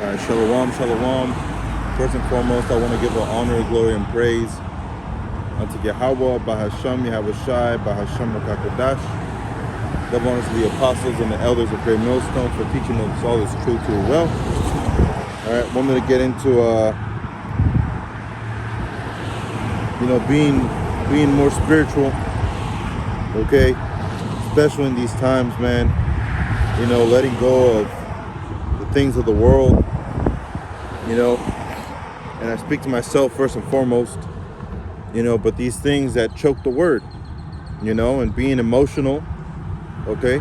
All right, shalom, shalom. First and foremost, I want to give honor, glory, and praise unto Yahweh, Bahasham, Yahawashi, Bahasham, Rakakodash. Double honors to the apostles and the elders of Great Millstone for teaching us all this truth to well. All right, want me to get into, being more spiritual, okay? Especially in these times, man. Letting go of the things of the world, and I speak to myself first and foremost, but these things that choke the word, and being emotional, okay?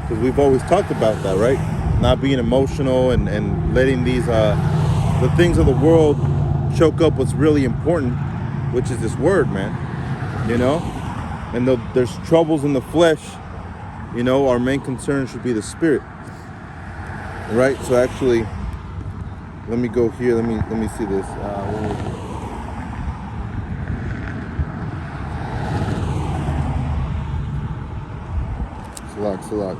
Because we've always talked about that, right? Not being emotional and letting these, the things of the world choke up what's really important, which is this word, man, and there's troubles in the flesh, our main concern should be the spirit, right? So actually, let me go here. Let me see this. Salak.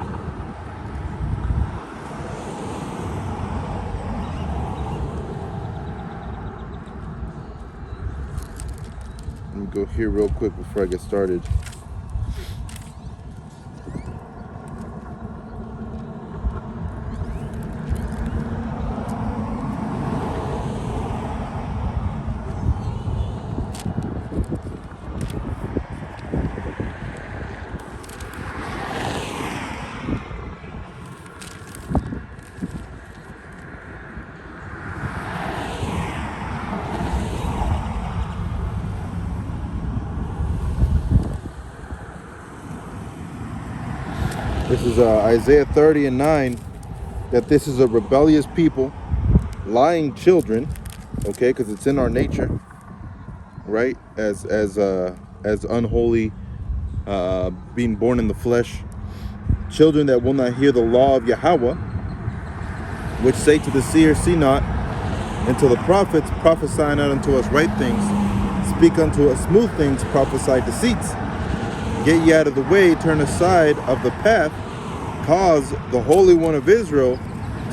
Let me go here real quick before I get started. This is Isaiah 30 and 9, that this is a rebellious people, lying children, okay, because it's in our nature, right? As unholy, being born in the flesh, children that will not hear the law of Yahweh, which say to the seer, see not, and to the prophets, prophesy not unto us right things, speak unto us smooth things, prophesy deceits. Get ye out of the way, turn aside of the path, cause the Holy One of Israel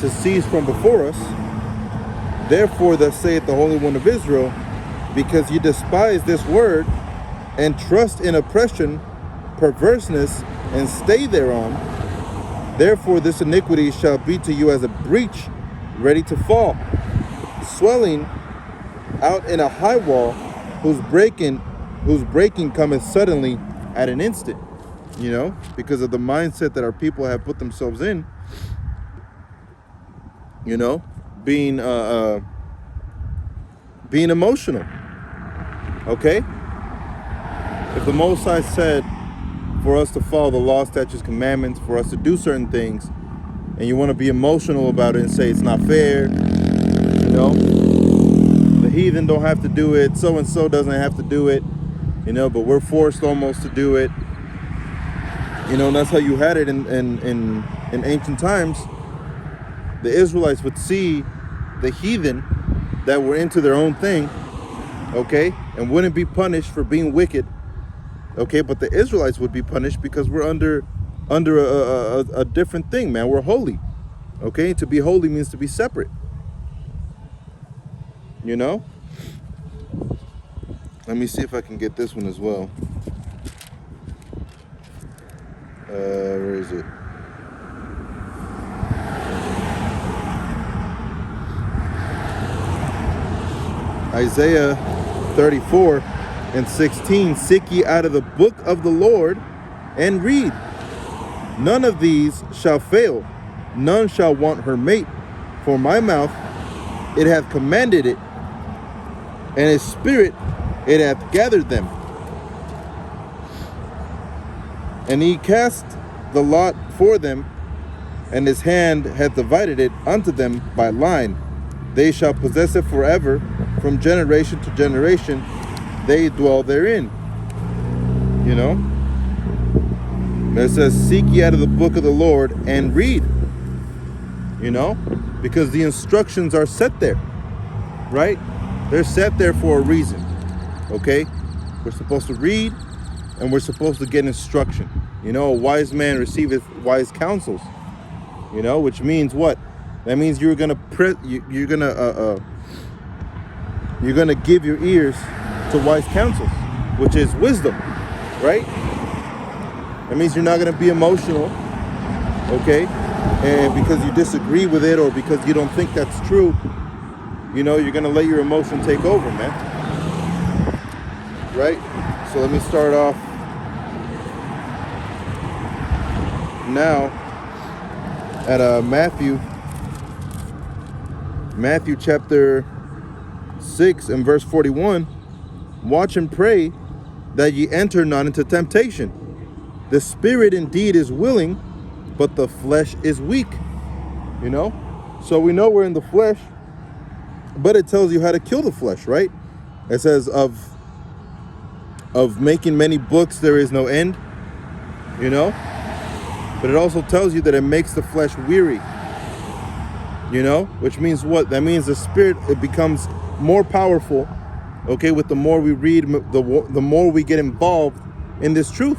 to cease from before us. Therefore, thus saith the Holy One of Israel, because ye despise this word, and trust in oppression, perverseness, and stay thereon, therefore this iniquity shall be to you as a breach ready to fall, swelling out in a high wall, whose breaking cometh suddenly at an instant, because of the mindset that our people have put themselves in, being emotional, okay? If the Most High said for us to follow the law, statutes, commandments, for us to do certain things, and you want to be emotional about it and say it's not fair, the heathen don't have to do it, so-and-so doesn't have to do it, but we're forced almost to do it. And that's how you had it in ancient times. The Israelites would see the heathen that were into their own thing, okay, and wouldn't be punished for being wicked, okay, but the Israelites would be punished because we're under a different thing, man. We're holy, okay? To be holy means to be separate, Let me see if I can get this one as well. Where is it? Isaiah 34 and 16. Seek ye out of the book of the Lord and read. None of these shall fail. None shall want her mate. For my mouth, it hath commanded it, and his spirit, it hath gathered them. And he cast the lot for them, and his hand hath divided it unto them by line. They shall possess it forever, from generation to generation, they dwell therein. It says, seek ye out of the book of the Lord and read. Because the instructions are set there, right? They're set there for a reason, okay? We're supposed to read, and we're supposed to get instruction. A wise man receiveth wise counsels, which means what? That means you're gonna you're gonna give your ears to wise counsels, which is wisdom, right? That means you're not gonna be emotional, okay? And because you disagree with it or because you don't think that's true, you know, you're gonna let your emotion take over, man. Right? So let me start off now at Matthew chapter 6 and verse 41. Watch and pray that ye enter not into temptation. The spirit indeed is willing, but the flesh is weak. You know? So we know we're in the flesh, but it tells you how to kill the flesh, right? It says of making many books there is no end, you know? But it also tells you that it makes the flesh weary, you know? Which means what? That means the spirit, it becomes more powerful, okay, with the more we read, the more we get involved in this truth,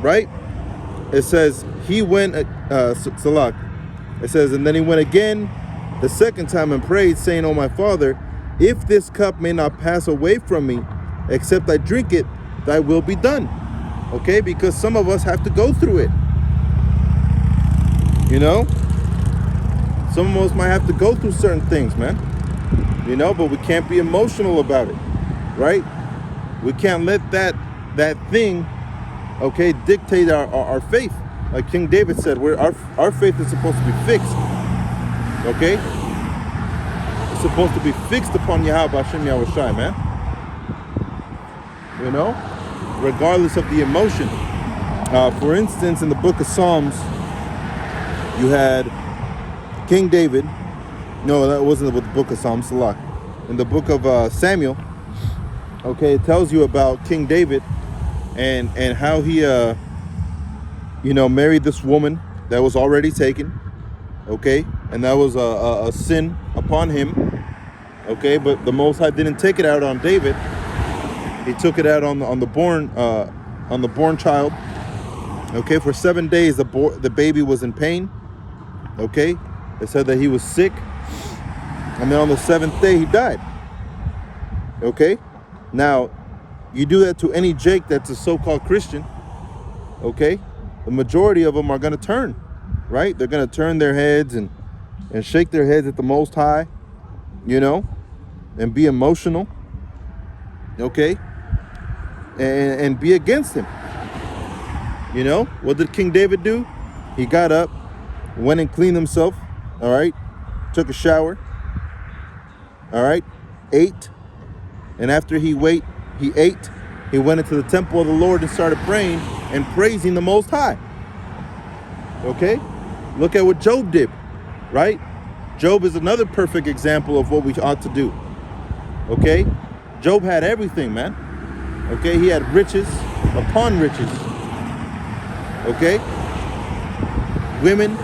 right? It says, he went, Salak, it says, and then he went again the second time and prayed, saying, O my Father, if this cup may not pass away from me, except I drink it, thy will be done. Okay, because some of us have to go through it. You know? Some of us might have to go through certain things, man. You know, but we can't be emotional about it, right? We can't let that thing, okay, dictate our faith. Like King David said, our faith is supposed to be fixed. Okay? It's supposed to be fixed upon Yahweh Hashem Yahweh Shai, man. You know? Regardless of the emotion. For instance, in the book of Psalms, you had King David. No, that wasn't the book of Psalms, Salah. In the book of Samuel, okay, it tells you about King David and how he, you know, married this woman that was already taken, okay? And that was a sin upon him, okay? But the Most High didn't take it out on David. He took it out on the born child. Okay, for 7 days the baby was in pain. Okay, it said that he was sick, and then on the 7th day he died. Okay, now you do that to any Jake that's a so-called Christian. Okay, the majority of them are going to turn, right? They're going to turn their heads and shake their heads at the Most High, you know, and be emotional. Okay, and be against him. You know, what did King David do? He got up, went and cleaned himself, all right, took a shower, all right, ate, and after he ate, he went into the temple of the Lord and started praying and praising the Most High. Okay, look at what Job did, right? Job is another perfect example of what we ought to do. Okay, Job had everything, man. Okay, he had riches upon riches. Okay, women,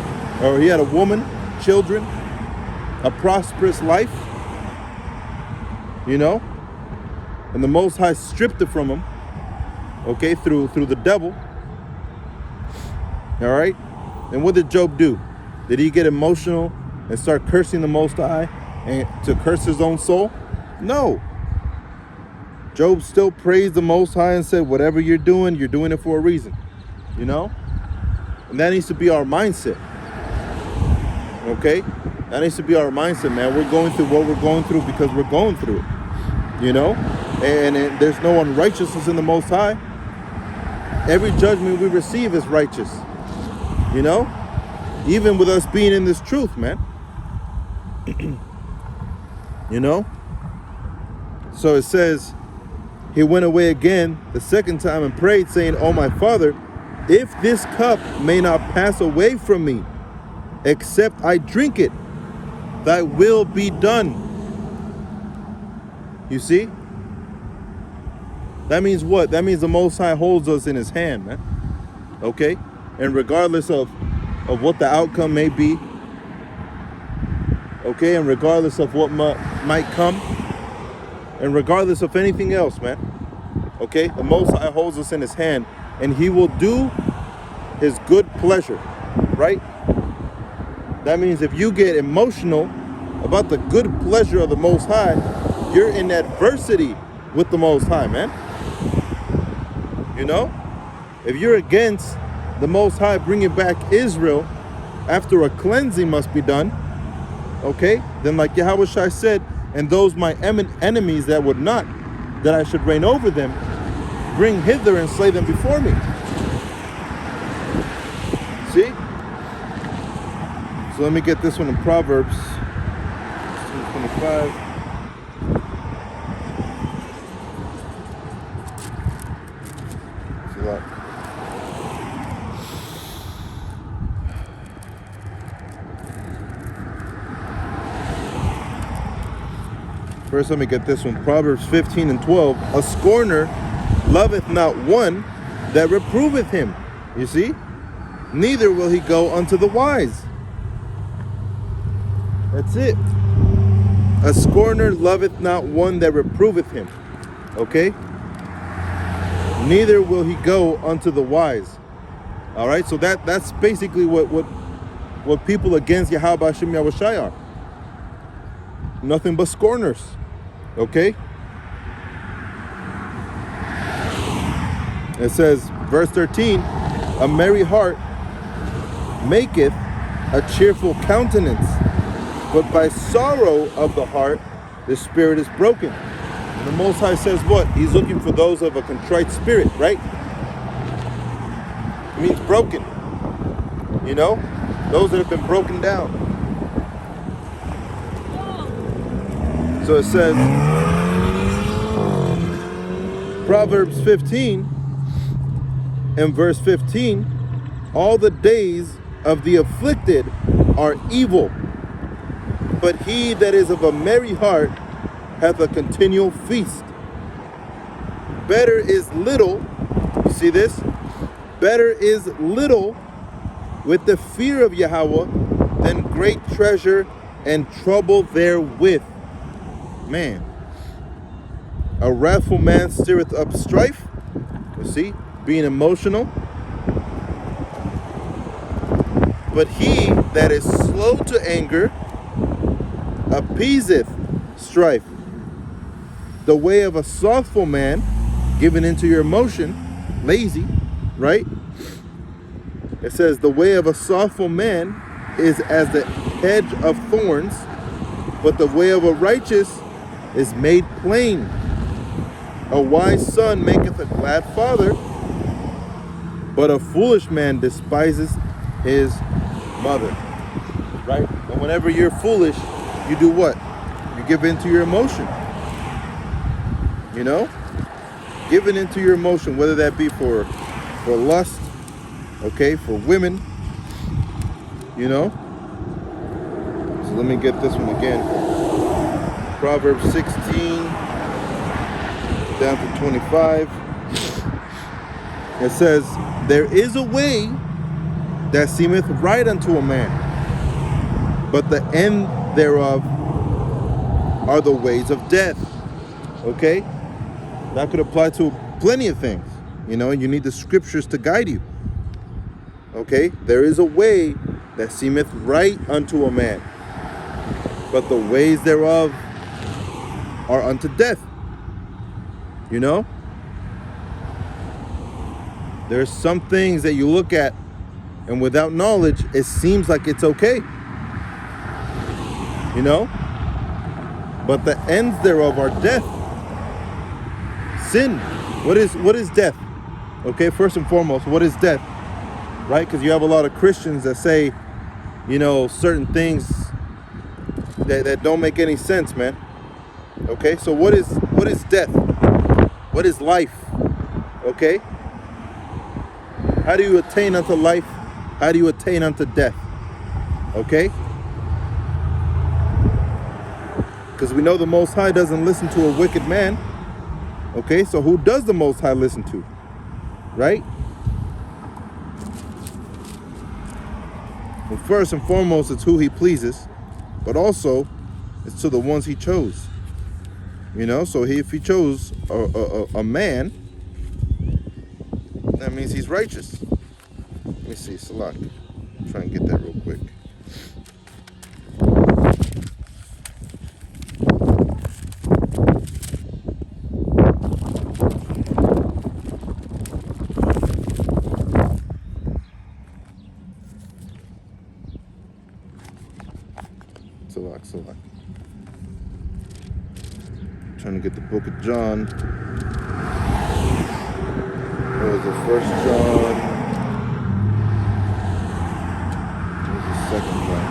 or he had a woman, children, a prosperous life, you know, and the Most High stripped it from him, okay, through the devil. All right, and what did Job do? Did he get emotional and start cursing the Most High and to curse his own soul? No. Job still praised the Most High and said, whatever you're doing it for a reason, you know? And that needs to be our mindset, okay? That needs to be our mindset, man. We're going through what we're going through because we're going through it, you know? And there's no unrighteousness in the Most High. Every judgment we receive is righteous, you know? Even with us being in this truth, man. You know? So it says, he went away again the second time and prayed, saying, O my Father, if this cup may not pass away from me, except I drink it, thy will be done. You see? That means what? That means the Most High holds us in his hand, man. Okay? And regardless of what the outcome may be, okay, and regardless of what might come, and regardless of anything else, man, okay, the Most High holds us in his hand, and he will do his good pleasure, right? That means if you get emotional about the good pleasure of the Most High, you're in adversity with the Most High, man. You know? If you're against the Most High bringing back Israel after a cleansing must be done, okay? Then like Yahweh Shai said, and those my enemies that would not, that I should reign over them, bring hither and slay them before me. See? So let me get this one in Proverbs 25. It's a lot. First, let me get this one. Proverbs 15 and 12. A scorner loveth not one that reproveth him. You see? Neither will he go unto the wise. That's it. A scorner loveth not one that reproveth him. Okay? Neither will he go unto the wise. All right? So that's basically what people against Yahweh Hashem Yahweh Shai are. Nothing but scorners. Okay? It says, verse 13, a merry heart maketh a cheerful countenance, but by sorrow of the heart the spirit is broken. And the Most High says what? He's looking for those of a contrite spirit, right? It means broken. You know? Those that have been broken down. So it says, Proverbs 15 and verse 15, all the days of the afflicted are evil, but he that is of a merry heart hath a continual feast. Better is little, you see this? Better is little with the fear of Yahweh than great treasure and trouble therewith. Man, a wrathful man stirreth up strife. You see, being emotional. But he that is slow to anger appeaseth strife. The way of a slothful man, given into your emotion, lazy, right? It says, the way of a slothful man is as the hedge of thorns, but the way of a righteous is made plain. A wise son maketh a glad father, but a foolish man despises his mother. Right? And whenever you're foolish, you do what? You give in to your emotion. You know? Giving into your emotion, whether that be for lust, okay, for women, you know? So let me get this one again. Proverbs 16 down to 25. It says, there is a way that seemeth right unto a man, but the end thereof are the ways of death. Okay? That could apply to plenty of things. You know, you need the scriptures to guide you. Okay? There is a way that seemeth right unto a man, but the ways thereof are unto death. You know? There's some things that you look at and without knowledge, it seems like it's okay. You know? But the ends thereof are death. Sin. What is death? Okay, first and foremost, what is death? Right? Because you have a lot of Christians that say, you know, certain things that don't make any sense, man. Okay, so what is death? What is life? Okay? How do you attain unto life? How do you attain unto death? Okay? Because we know the Most High doesn't listen to a wicked man. Okay, so who does the Most High listen to? Right? Well, first and foremost, it's who he pleases, but also it's to the ones he chose. You know, so if he chose a man, that means he's righteous. Let me see, Salak. Try and get that real quick. Salak. Trying to get the book of John. What was it? 1 John. What was the 2nd John?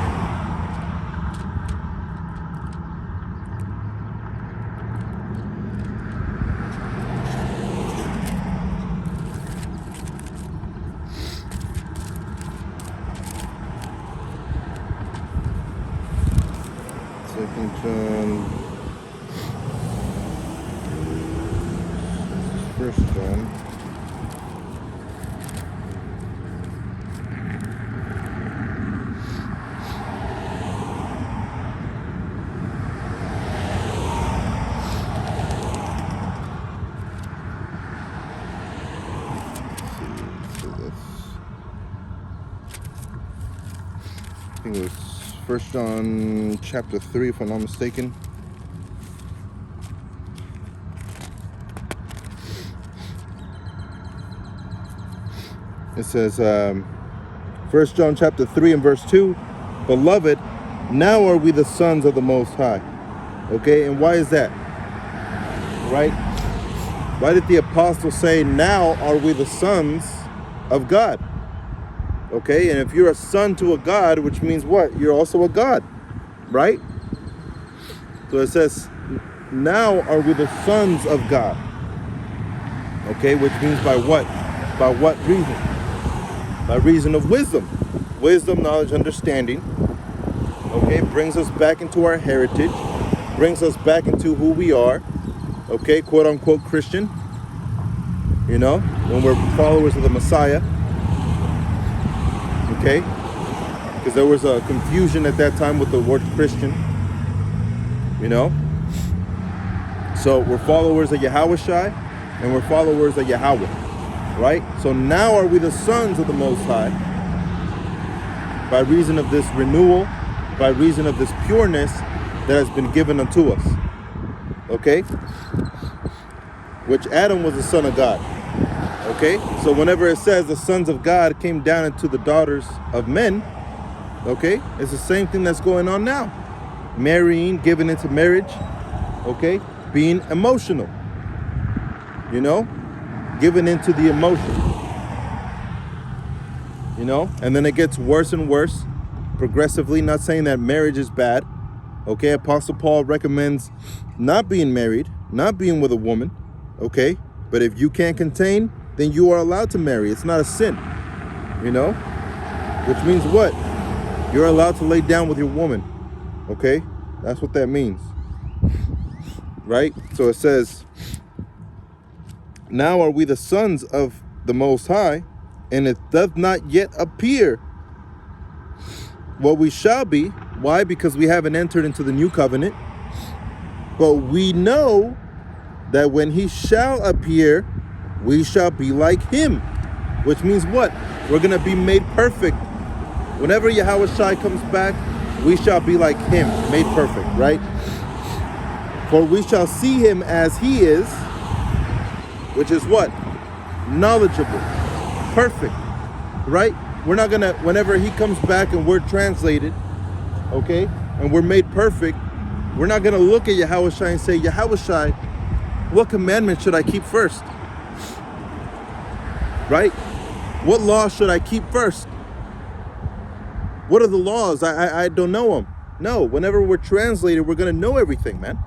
John, 1 John. I think it was 1 John chapter 3, if I'm not mistaken. It says, 1 John chapter 3 and verse 2, Beloved, now are we the sons of the Most High. Okay, and why is that? Right? Why did the apostle say, now are we the sons of God? Okay, and if you're a son to a God, which means what? You're also a God, right? So it says, now are we the sons of God. Okay, which means by what? By what reason? By reason of wisdom. Wisdom, knowledge, understanding. Okay, brings us back into our heritage, brings us back into who we are. Okay, quote unquote Christian. You know, when we're followers of the Messiah. Okay, because there was a confusion at that time with the word Christian, you know. So we're followers of Yahushai and we're followers of Yahweh, right? So now are we the sons of the Most High by reason of this renewal, by reason of this pureness that has been given unto us, okay? Which Adam was the son of God. Okay, so whenever it says the sons of God came down into the daughters of men, okay, it's the same thing that's going on now. Marrying, giving into marriage, okay, being emotional, you know, giving into the emotion, you know, and then it gets worse and worse progressively. Not saying that marriage is bad, okay. Apostle Paul recommends not being married, not being with a woman, okay, but if you can't contain, then you are allowed to marry. It's not a sin, you know? Which means what? You're allowed to lay down with your woman, okay? That's what that means, right? So it says, now are we the sons of the Most High, and it doth not yet appear what we shall be. Why? Because we haven't entered into the new covenant. But we know that when he shall appear, we shall be like him. Which means what? We're going to be made perfect. Whenever Yahushua comes back, we shall be like him, made perfect, right? For we shall see him as he is, which is what? Knowledgeable, perfect, right? We're not going to, whenever he comes back and we're translated, okay, and we're made perfect, we're not going to look at Yahushua and say, Yahushua, what commandment should I keep first? Right? What law should I keep first? What are the laws? I don't know them. No, whenever we're translated, we're going to know everything, man.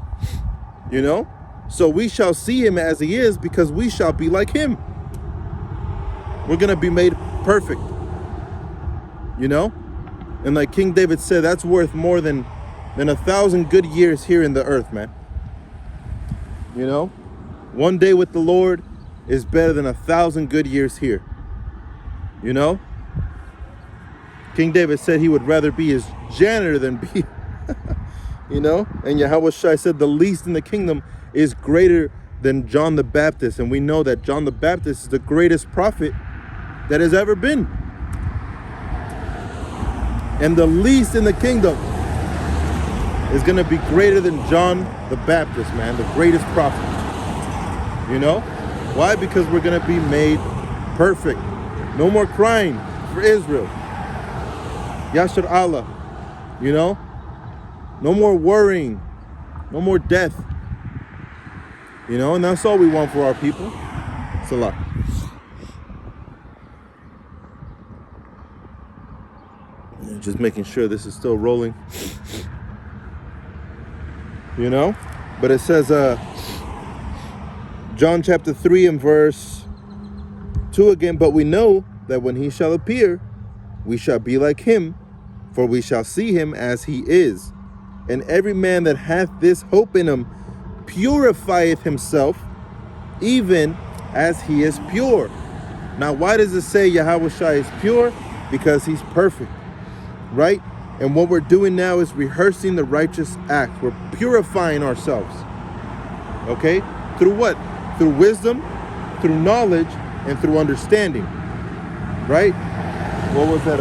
You know? So we shall see him as he is because we shall be like him. We're going to be made perfect. You know? And like King David said, that's worth more than 1,000 good years here in the earth, man. You know? One day with the Lord is better than 1,000 good years here. You know? King David said he would rather be his janitor than be, you know? And Yahushua said the least in the kingdom is greater than John the Baptist. And we know that John the Baptist is the greatest prophet that has ever been. And the least in the kingdom is going to be greater than John the Baptist, man, the greatest prophet. You know? Why? Because we're going to be made perfect. No more crying for Israel. Yashar Allah. You know? No more worrying. No more death. You know, and that's all we want for our people. Salah. Just making sure this is still rolling. You know? But it says, John chapter 3 and verse 2 again, but we know that when he shall appear, we shall be like him, for we shall see him as he is. And every man that hath this hope in him purifieth himself, even as he is pure. Now, why does it say Yahweh Shai is pure? Because he's perfect, right? And what we're doing now is rehearsing the righteous act. We're purifying ourselves, okay? Through what? Through wisdom, through knowledge, and through understanding, right? What was that?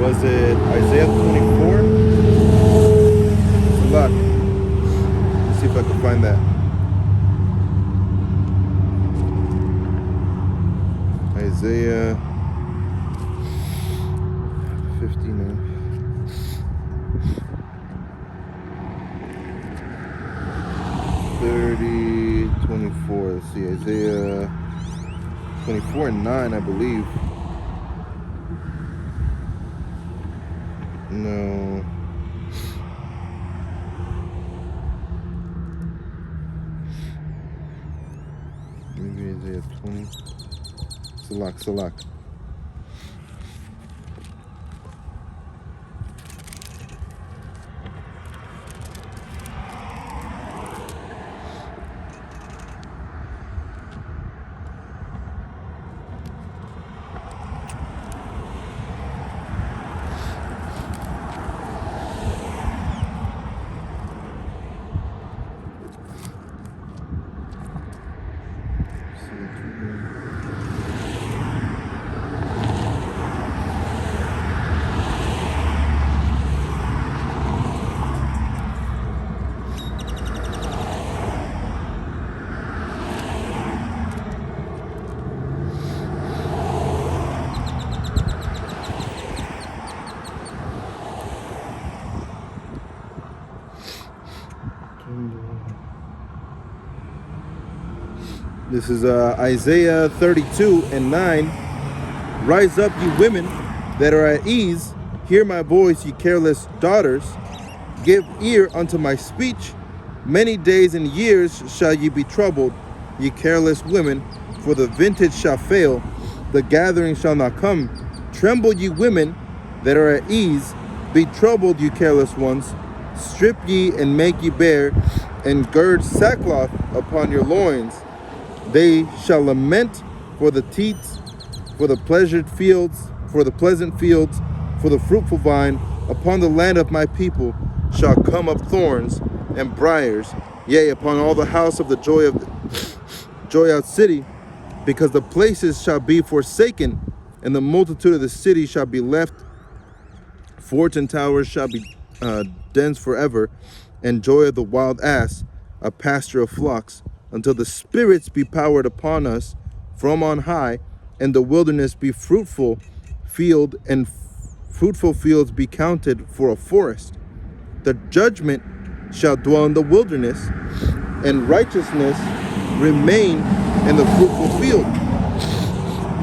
Was it Isaiah 24? Look. Let's see if I can find that. Isaiah 59. 30, 24. Let's see, Isaiah 24 and 9, I believe. No. Maybe Isaiah 20. Salak. This is Isaiah 32 and 9. Rise up, ye women that are at ease. Hear my voice, ye careless daughters. Give ear unto my speech. Many days and years shall ye be troubled, ye careless women, for the vintage shall fail, the gathering shall not come. Tremble, ye women that are at ease. Be troubled, ye careless ones. Strip ye and make ye bare, and gird sackcloth upon your loins. They shall lament for the teats, for the pleasured fields, for the pleasant fields, for the fruitful vine. Upon the land of my people shall come up thorns and briars, yea, upon all the house of the joy out city, because the places shall be forsaken, and the multitude of the city shall be left. Forts and towers shall be dens forever, and joy of the wild ass, a pasture of flocks, until the spirits be powered upon us from on high, and the wilderness be fruitful field, and fruitful fields be counted for a forest. The judgment shall dwell in the wilderness, and righteousness remain in the fruitful field.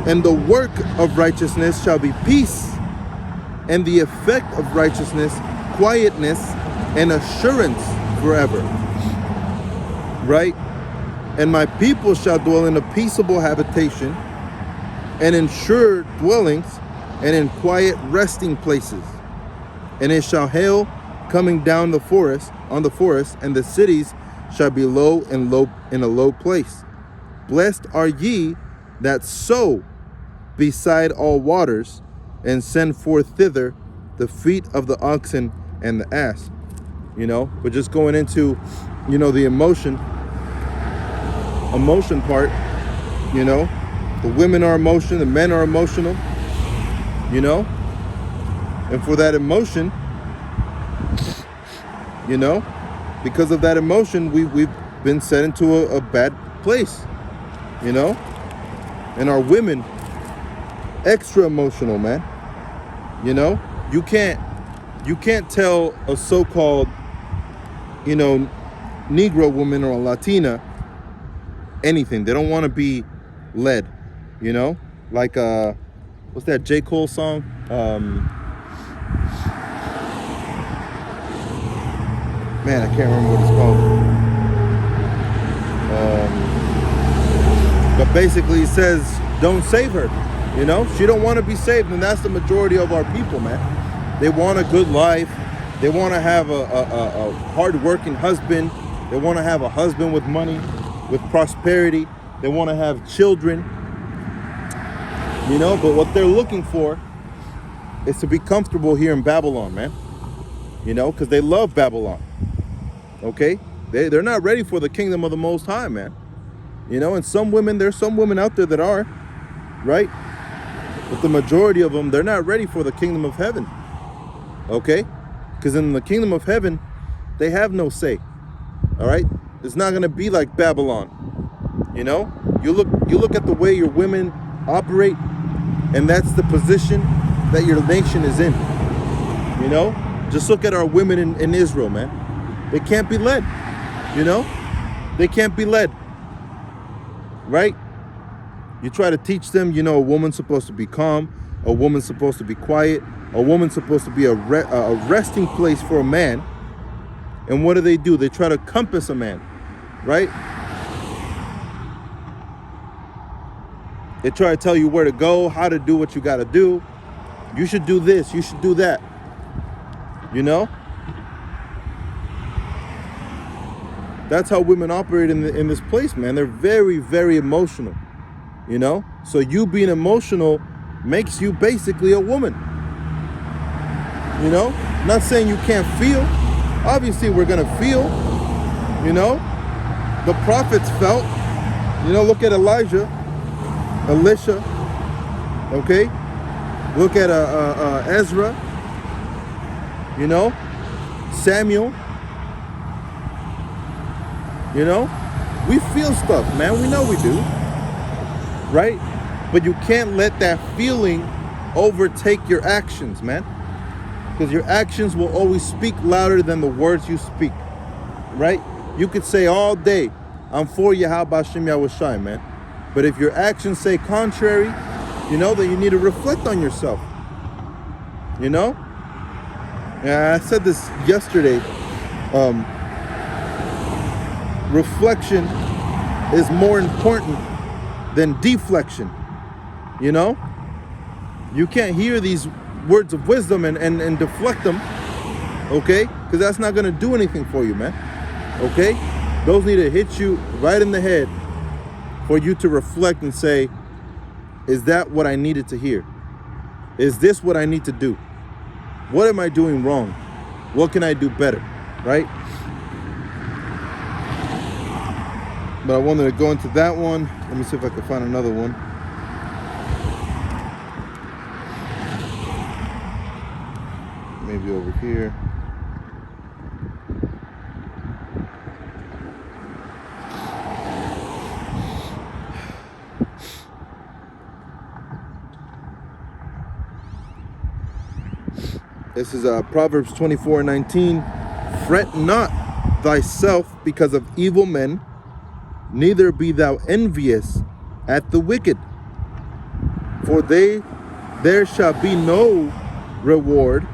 And the work of righteousness shall be peace, and the effect of righteousness, quietness, and assurance forever. Right? And my people shall dwell in a peaceable habitation, and in sure dwellings, and in quiet resting places. And it shall hail coming down the forest, on the forest, and the cities shall be low in a low place. Blessed are ye that sow beside all waters, and send forth thither the feet of the oxen and the ass. You know, but just going into, you know, the emotion part, you know, the women are emotional, the men are emotional, you know, and for that emotion, you know, because of that emotion, we've been set into a bad place, you know, and our women, extra emotional, man, You know, you can't tell a so-called, you know, Negro woman or a Latina anything. They don't want to be led, you know, like what's that J. Cole song? Man, I can't remember what it's called. But basically, it says, don't save her. You know, she don't want to be saved, and that's the majority of our people, man. They want a good life. They want to have a hard-working husband. They want to have a husband with money, with prosperity. They want to have children. You know, but what they're looking for is to be comfortable here in Babylon, man. You know, because they love Babylon. Okay? They're not ready for the kingdom of the Most High, man. You know, and there's some women out there that are, right? But the majority of them, they're not ready for the kingdom of heaven. Okay? Because in the kingdom of heaven, they have no say. All right? It's not going to be like Babylon. You know? You look at the way your women operate, and that's the position that your nation is in. You know? Just look at our women in Israel, man. They can't be led. You know? They can't be led. Right? You try to teach them, you know, a woman's supposed to be calm, a woman's supposed to be quiet, a woman's supposed to be a resting place for a man. And what do? They try to compass a man, right? They try to tell you where to go, how to do what you got to do. You should do this, you should do that. You know? That's how women operate in this place, man. They're very, very emotional, you know? So you being emotional makes you basically a woman, you know? Not saying you can't feel. Obviously, we're going to feel, you know? The prophets felt. You know, look at Elijah, Elisha, okay? Look at Ezra, you know? Samuel. You know, we feel stuff, man. We know we do, right? But you can't let that feeling overtake your actions, man. Because your actions will always speak louder than the words you speak, right? You could say all day, I'm for Yahweh Hashem Yahushai, man. But if your actions say contrary, you know, then you need to reflect on yourself, you know? And I said this yesterday, reflection is more important than deflection. You know? You can't hear these words of wisdom and deflect them. Okay? Because that's not going to do anything for you, man. Okay? Those need to hit you right in the head for you to reflect and say, is that what I needed to hear? Is this what I need to do? What am I doing wrong? What can I do better? Right? But I wanted to go into that one. Let me see if I can find another one. Maybe over here. This is Proverbs 24:19. Fret not thyself because of evil men, neither be thou envious at the wicked. For there shall be no reward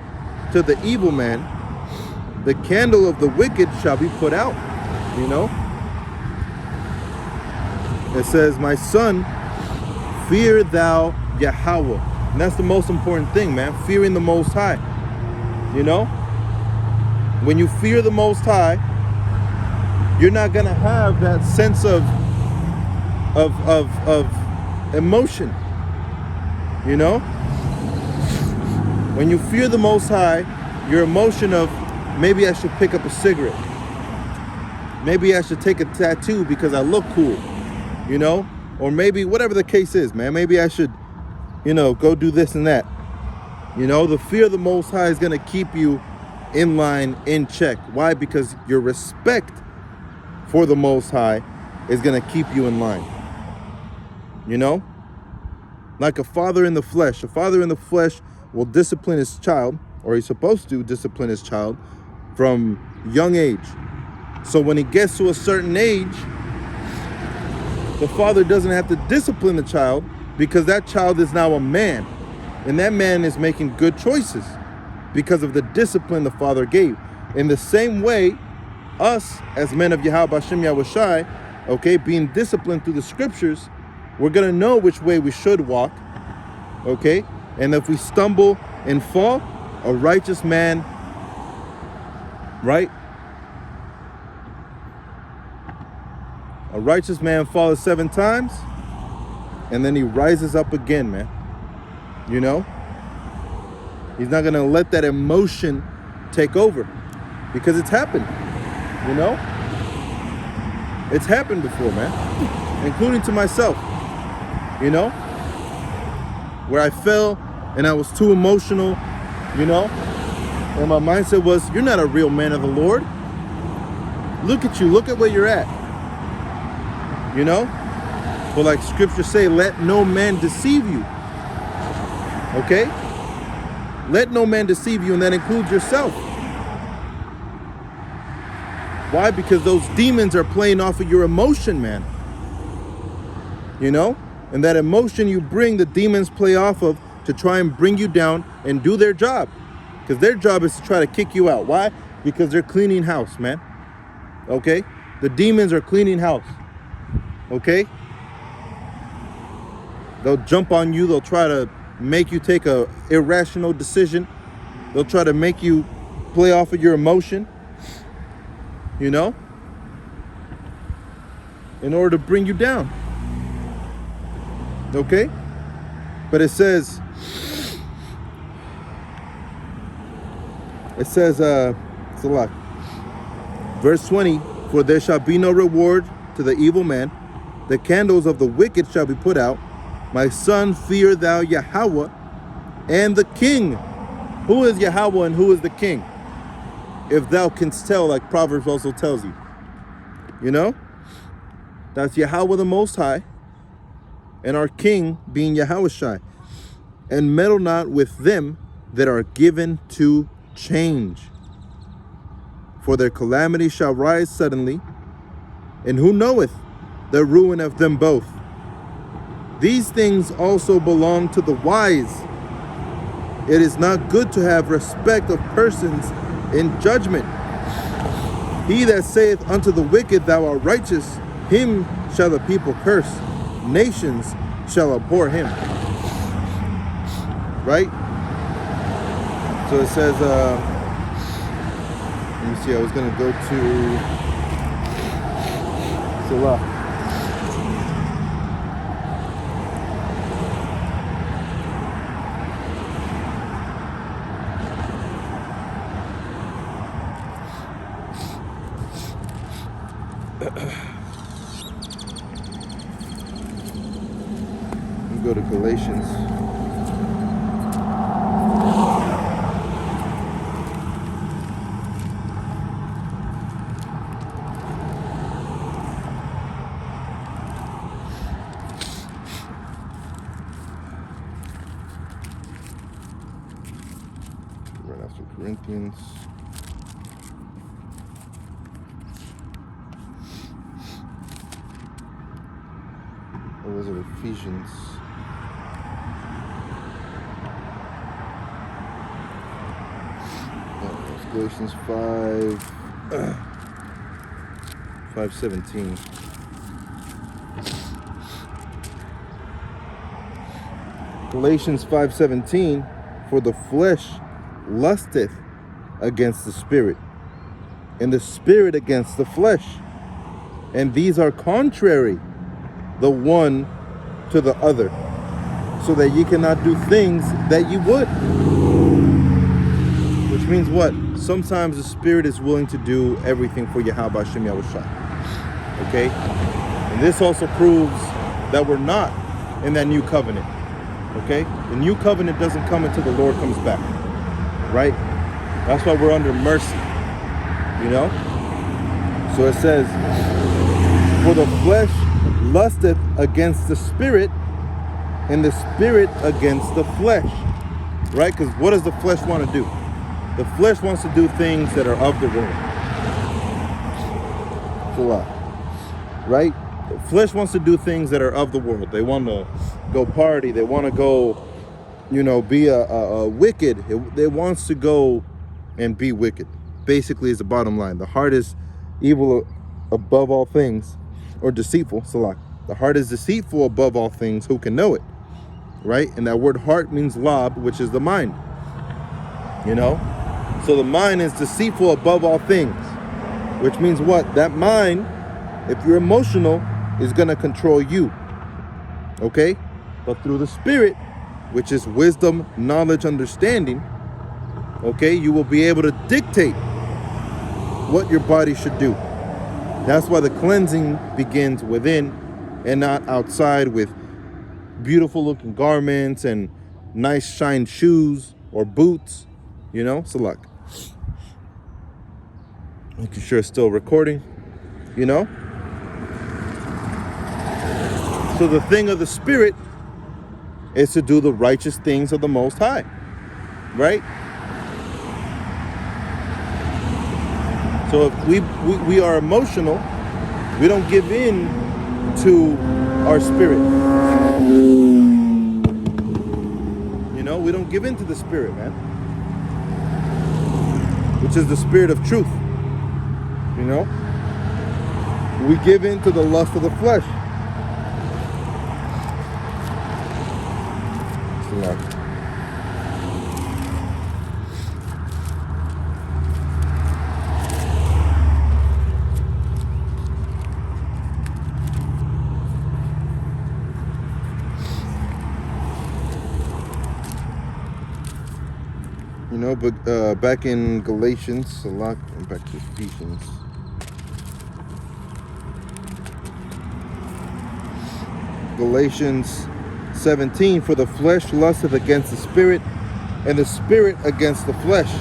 to the evil man. The candle of the wicked shall be put out. You know? It says, my son, fear thou Yahweh. And that's the most important thing, man. Fearing the Most High. You know? When you fear the Most High, you're not gonna have that sense of emotion. You know? When you fear the Most High, your emotion of maybe I should pick up a cigarette. Maybe I should take a tattoo because I look cool. You know? Or maybe whatever the case is, man. Maybe I should, you know, go do this and that. You know, the fear of the Most High is going to keep you in line, in check. Why? Because your respect for the Most High is going to keep you in line. You know? Like a father in the flesh. A father in the flesh will discipline his child, or he's supposed to discipline his child from young age. So when he gets to a certain age, the father doesn't have to discipline the child because that child is now a man. And that man is making good choices because of the discipline the father gave. In the same way, us as men of Yahweh Hashem Yahushai, okay, being disciplined through the scriptures, we're going to know which way we should walk, okay? And if we stumble and fall, a righteous man, right? A righteous man falls 7 times, and then he rises up again, man. You know? He's not going to let that emotion take over, because it's happened, you know? It's happened before, man, including to myself, you know? Where I fell and I was too emotional, you know? And my mindset was, you're not a real man of the Lord. Look at you. Look at where you're at. You know? But like scriptures say, let no man deceive you. Okay? Let no man deceive you, and that includes yourself. Why? Because those demons are playing off of your emotion, man. You know? And that emotion you bring, the demons play off of to try and bring you down and do their job. Because their job is to try to kick you out. Why? Because they're cleaning house, man. Okay? The demons are cleaning house. Okay? They'll jump on you. They'll try to make you take a irrational decision. They'll try to make you play off of your emotion. You know? In order to bring you down. Okay? But it says, it's a lot. Verse 20, for there shall be no reward to the evil man. The candles of the wicked shall be put out. My son, fear thou Yahweh and the king. Who is Yahweh and who is the king? If thou canst tell, like Proverbs also tells you. You know? That's Yahweh the Most High. And our king being Yahushai. And meddle not with them that are given to change. For their calamity shall rise suddenly, and who knoweth the ruin of them both? These things also belong to the wise. It is not good to have respect of persons in judgment. He that saith unto the wicked, thou art righteous, him shall the people curse. Nations shall abhor him. Right? So it says, let me see, I was going to go to Salah. Go to Galatians. Right after Corinthians. Or was it Ephesians? Galatians 5:17. Galatians 5:17, for the flesh lusteth against the spirit, and the spirit against the flesh. And these are contrary the one to the other, so that ye cannot do things that ye would. Which means what? Sometimes the spirit is willing to do everything for Yahweh Hashem Yahushai. Okay? And this also proves that we're not in that new covenant. Okay? The new covenant doesn't come until the Lord comes back. Right? That's why we're under mercy. You know? So it says, for the flesh lusteth against the spirit, and the spirit against the flesh. right? Because what does the flesh want to do? The flesh wants to do things that are of the world. Right? The flesh wants to do things that are of the world. They want to go party. They want to go, be a wicked. It wants to go and be wicked. Basically, is the bottom line. The heart is evil above all things, or deceitful. Salak. The heart is deceitful above all things. Who can know it? Right? And that word heart means lab, which is the mind. So the mind is deceitful above all things, which means what? That mind, if you're emotional, is going to control you. Okay? But through the spirit, which is wisdom, knowledge, understanding, okay, you will be able to dictate what your body should do. That's why the cleansing begins within and not outside with beautiful looking garments and nice shined shoes or boots, Salak. Making sure it's still recording, So the thing of the spirit is to do the righteous things of the Most High, right? So if we are emotional, we don't give in to our spirit. We don't give in to the spirit, man. Which is the spirit of truth. We give in to the lust of the flesh. But back in Galatians, back to Ephesians. Galatians 17, for the flesh lusteth against the spirit, and the spirit against the flesh.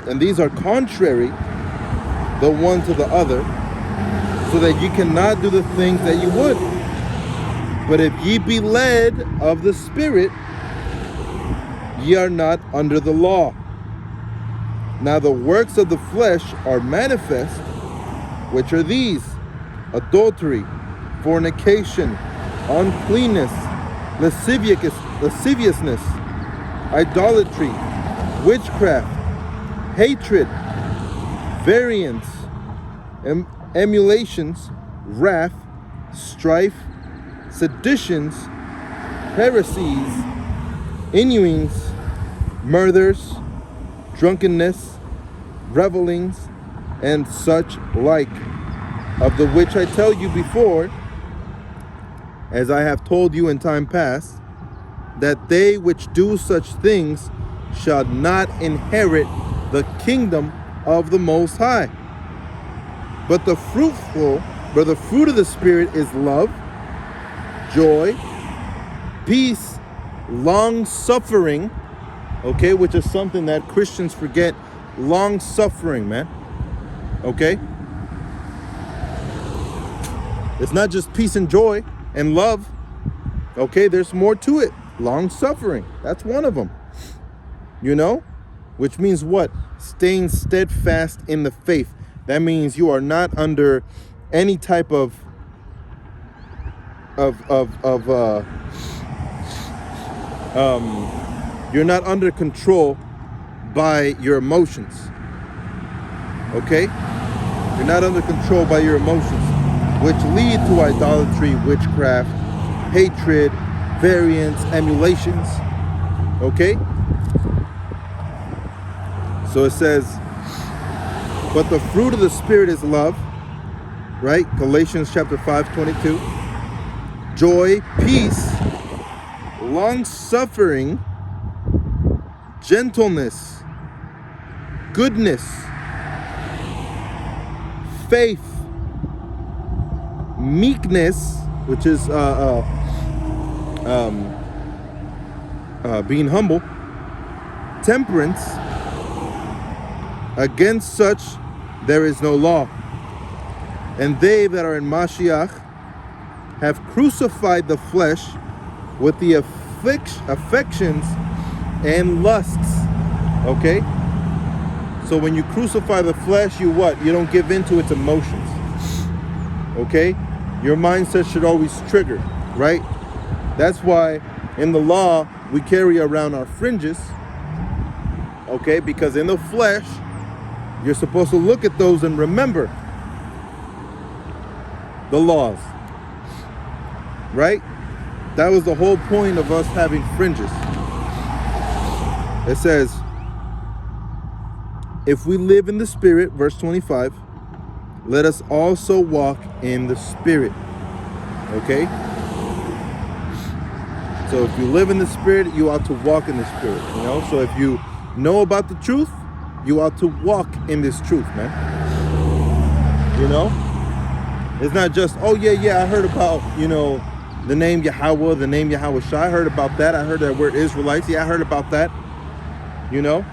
And these are contrary the one to the other, so that you cannot do the things that you would. But if ye be led of the spirit, ye are not under the law. Now the works of the flesh are manifest, which are these: adultery, fornication, uncleanness, lasciviousness, idolatry, witchcraft, hatred, variance, emulations, wrath, strife, seditions, heresies, envyings, murders, drunkenness, revelings, and such like, of the which I tell you before, as I have told you in time past, that they which do such things shall not inherit the kingdom of the Most High. But the fruit of the Spirit is love, joy, peace, long-suffering, okay, which is something that Christians forget. Long-suffering, man, okay? It's not just peace and joy and love, okay? There's more to it. Long-suffering, that's one of them, which means what? Staying steadfast in the faith. That means you are not under any type of you're not under control by your emotions. Okay? You're not under control by your emotions, which lead to idolatry, witchcraft, hatred, variance, emulations. Okay? So it says, but the fruit of the Spirit is love, right? Galatians chapter 5:22. Joy, peace, long-suffering, gentleness, goodness, faith, meekness, which is being humble, temperance. Against such there is no law. And they that are in Mashiach have crucified the flesh with the affections and lusts. Okay? So when you crucify the flesh, you what? You don't give in to its emotions. Okay? Your mindset should always trigger, right? That's why in the law, we carry around our fringes. Okay? Because in the flesh, you're supposed to look at those and remember the laws. Right? That was the whole point of us having fringes. It says, if we live in the Spirit, verse 25, let us also walk in the Spirit. Okay? So if you live in the Spirit, you ought to walk in the Spirit. You know? So if you know about the truth, you ought to walk in this truth, man. You know? It's not just, oh yeah, I heard about, you know, the name Yahweh, the name Yahweh Shai. I heard about that. I heard that we're Israelites. Yeah, I heard about that. You know?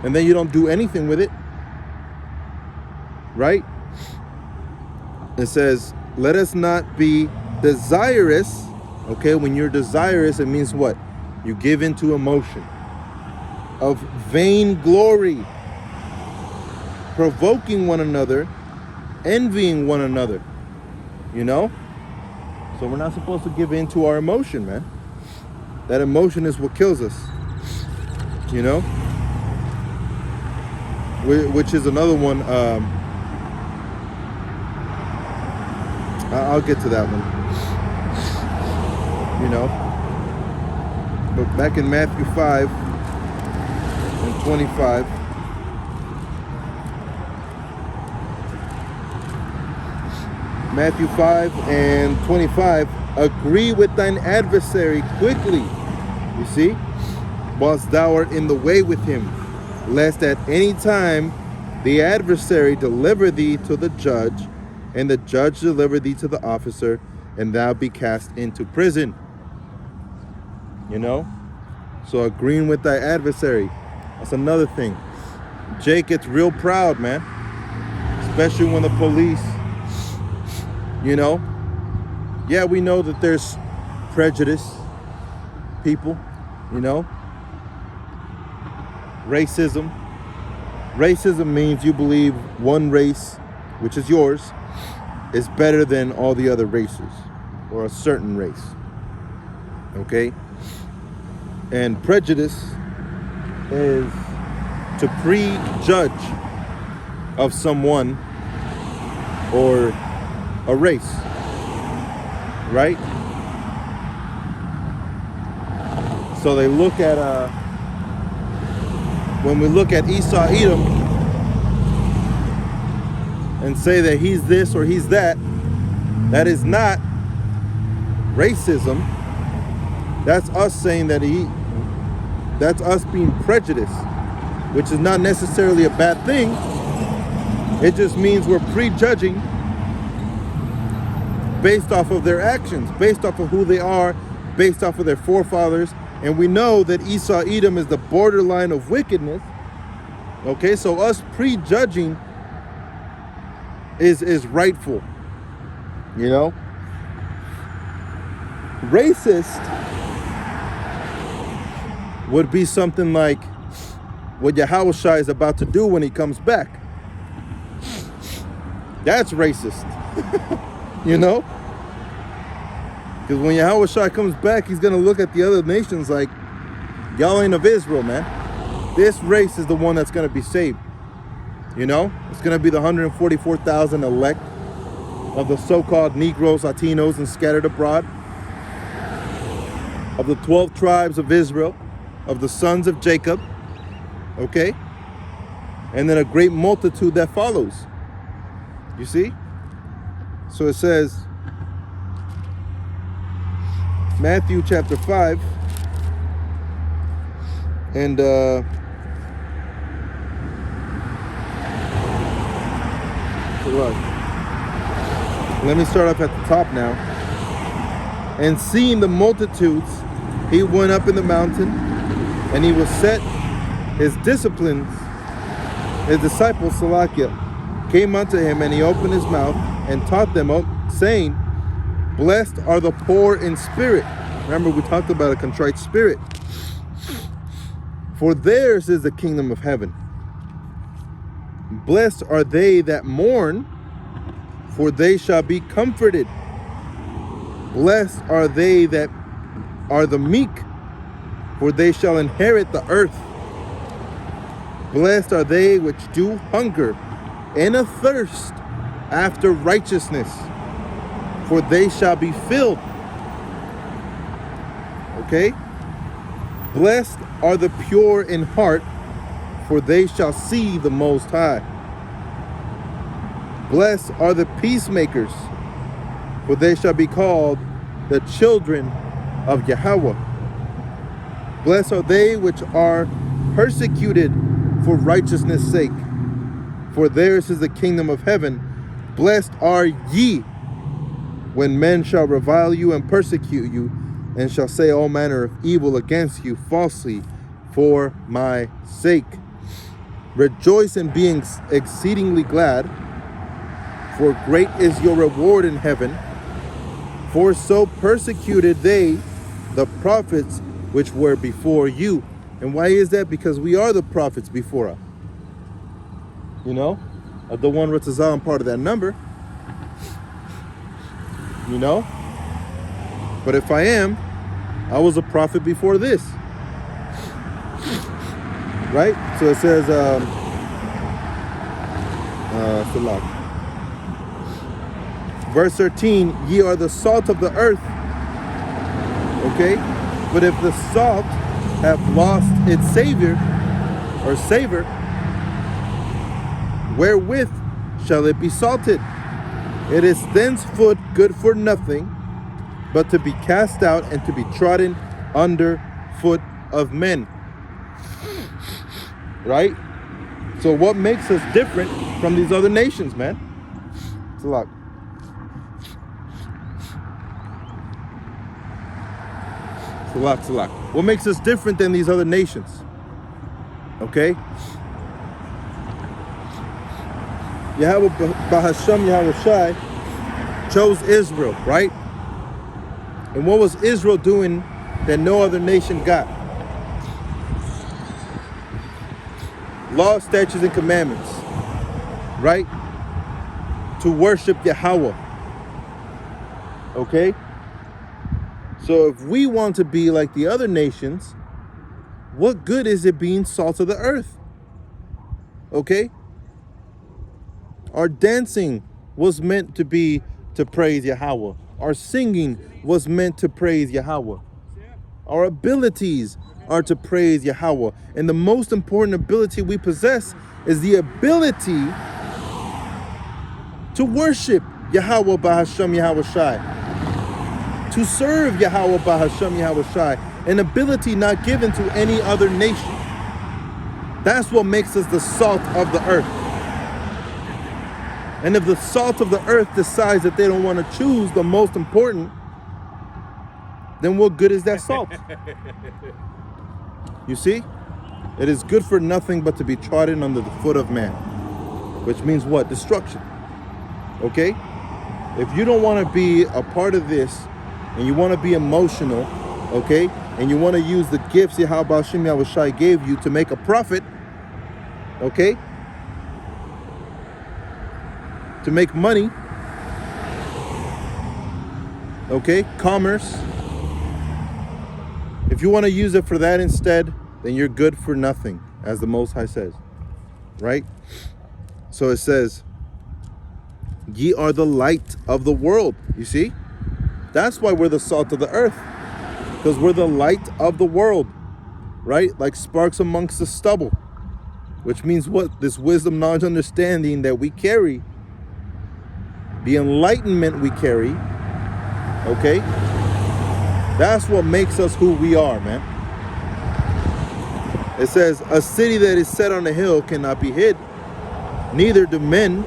And then you don't do anything with it. Right? It says, let us not be desirous. Okay, when you're desirous, it means what? You give into emotion. Of vain glory. Provoking one another. Envying one another. You know? So we're not supposed to give in to our emotion, man. That emotion is what kills us. You know? Which is another one. I'll get to that one. You know? But back in Matthew 5 and 25. Matthew 5 and 25, agree with thine adversary quickly, you see, whilst thou art in the way with him, lest at any time the adversary deliver thee to the judge, and the judge deliver thee to the officer, and thou be cast into prison. You know? So agreeing with thy adversary, that's another thing. Jake gets real proud, man, especially when the police, you know, yeah, we know that there's prejudice, people, you know, racism. Racism means you believe one race, which is yours, is better than all the other races, or a certain race, okay? And prejudice is to prejudge of someone or a race, right? So they look at, when we look at Esau Edom and say that he's this or he's that, that is not racism. That's us saying that that's us being prejudiced, which is not necessarily a bad thing. It just means we're prejudging based off of their actions, based off of who they are, based off of their forefathers. And we know that Esau Edom is the borderline of wickedness. Okay, so us prejudging is rightful. You know? Racist would be something like what Yahweh Shai is about to do when he comes back. That's racist. You know? Because when Yahweh Shai comes back, he's going to look at the other nations like, y'all ain't of Israel, man. This race is the one that's going to be saved. You know? It's going to be the 144,000 elect of the so-called Negroes, Latinos, and scattered abroad. Of the 12 tribes of Israel. Of the sons of Jacob. Okay? And then a great multitude that follows. You see? So it says, Matthew chapter 5, and let me start off at the top now. And seeing the multitudes, he went up in the mountain, and he was set his disciples, Salakia, came unto him, and he opened his mouth and taught them, saying, blessed are the poor in spirit, Remember, we talked about a contrite spirit. For theirs is the kingdom of heaven. Blessed are they that mourn, for they shall be comforted. Blessed are they that are the meek, for they shall inherit the earth. Blessed are they which do hunger and athirst after righteousness, for they shall be filled. Okay? Blessed are the pure in heart, for they shall see the Most High. Blessed are the peacemakers, for they shall be called the children of Yahweh. Blessed are they which are persecuted for righteousness' sake, for theirs is the kingdom of heaven. Blessed are ye when men shall revile you and persecute you, and shall say all manner of evil against you falsely for my sake. Rejoice and be exceedingly glad, for great is your reward in heaven. For so persecuted they the prophets which were before you. And why is that? Because we are the prophets before us. You know? The one Ratzazal, I'm part of that number. You know? But if I am, I was a prophet before this. Right? So it says, verse 13, ye are the salt of the earth. Okay? But if the salt have lost its savor, wherewith shall it be salted? It is thenceforth good for nothing, but to be cast out and to be trodden under foot of men. Right? So what makes us different from these other nations, man? It's a lot. It's a lot. What makes us different than these other nations? Okay? Yahweh Bahasham Yahweh Shai chose Israel, right? And what was Israel doing that no other nation got? Law, statutes, and commandments, right? To worship Yahweh. Okay? So if we want to be like the other nations, what good is it being salt of the earth? Okay? Our dancing was meant to be to praise Yahweh. Our singing was meant to praise Yahweh. Our abilities are to praise Yahweh. And the most important ability we possess is the ability to worship Yahweh Bahasham Yahweh Shai. To serve Yahweh Bahasham Yahweh Shai. An ability not given to any other nation. That's what makes us the salt of the earth. And if the salt of the earth decides that they don't want to choose the most important, then what good is that salt? You see? It is good for nothing but to be trodden under the foot of man. Which means what? Destruction. Okay? If you don't want to be a part of this, and you want to be emotional, okay? And you want to use the gifts Yahweh Bahasham Yahweh Shai gave you to make a profit, okay? To make money, okay? Commerce. If you want to use it for that instead, then you're good for nothing, as the Most High says, right? So it says, ye are the light of the world. You see? That's why we're the salt of the earth. Because we're the light of the world, right? Like sparks amongst the stubble. Which means what? This wisdom, knowledge, understanding that we carry, the enlightenment we carry, okay? That's what makes us who we are, man. It says, a city that is set on a hill cannot be hid. Neither do men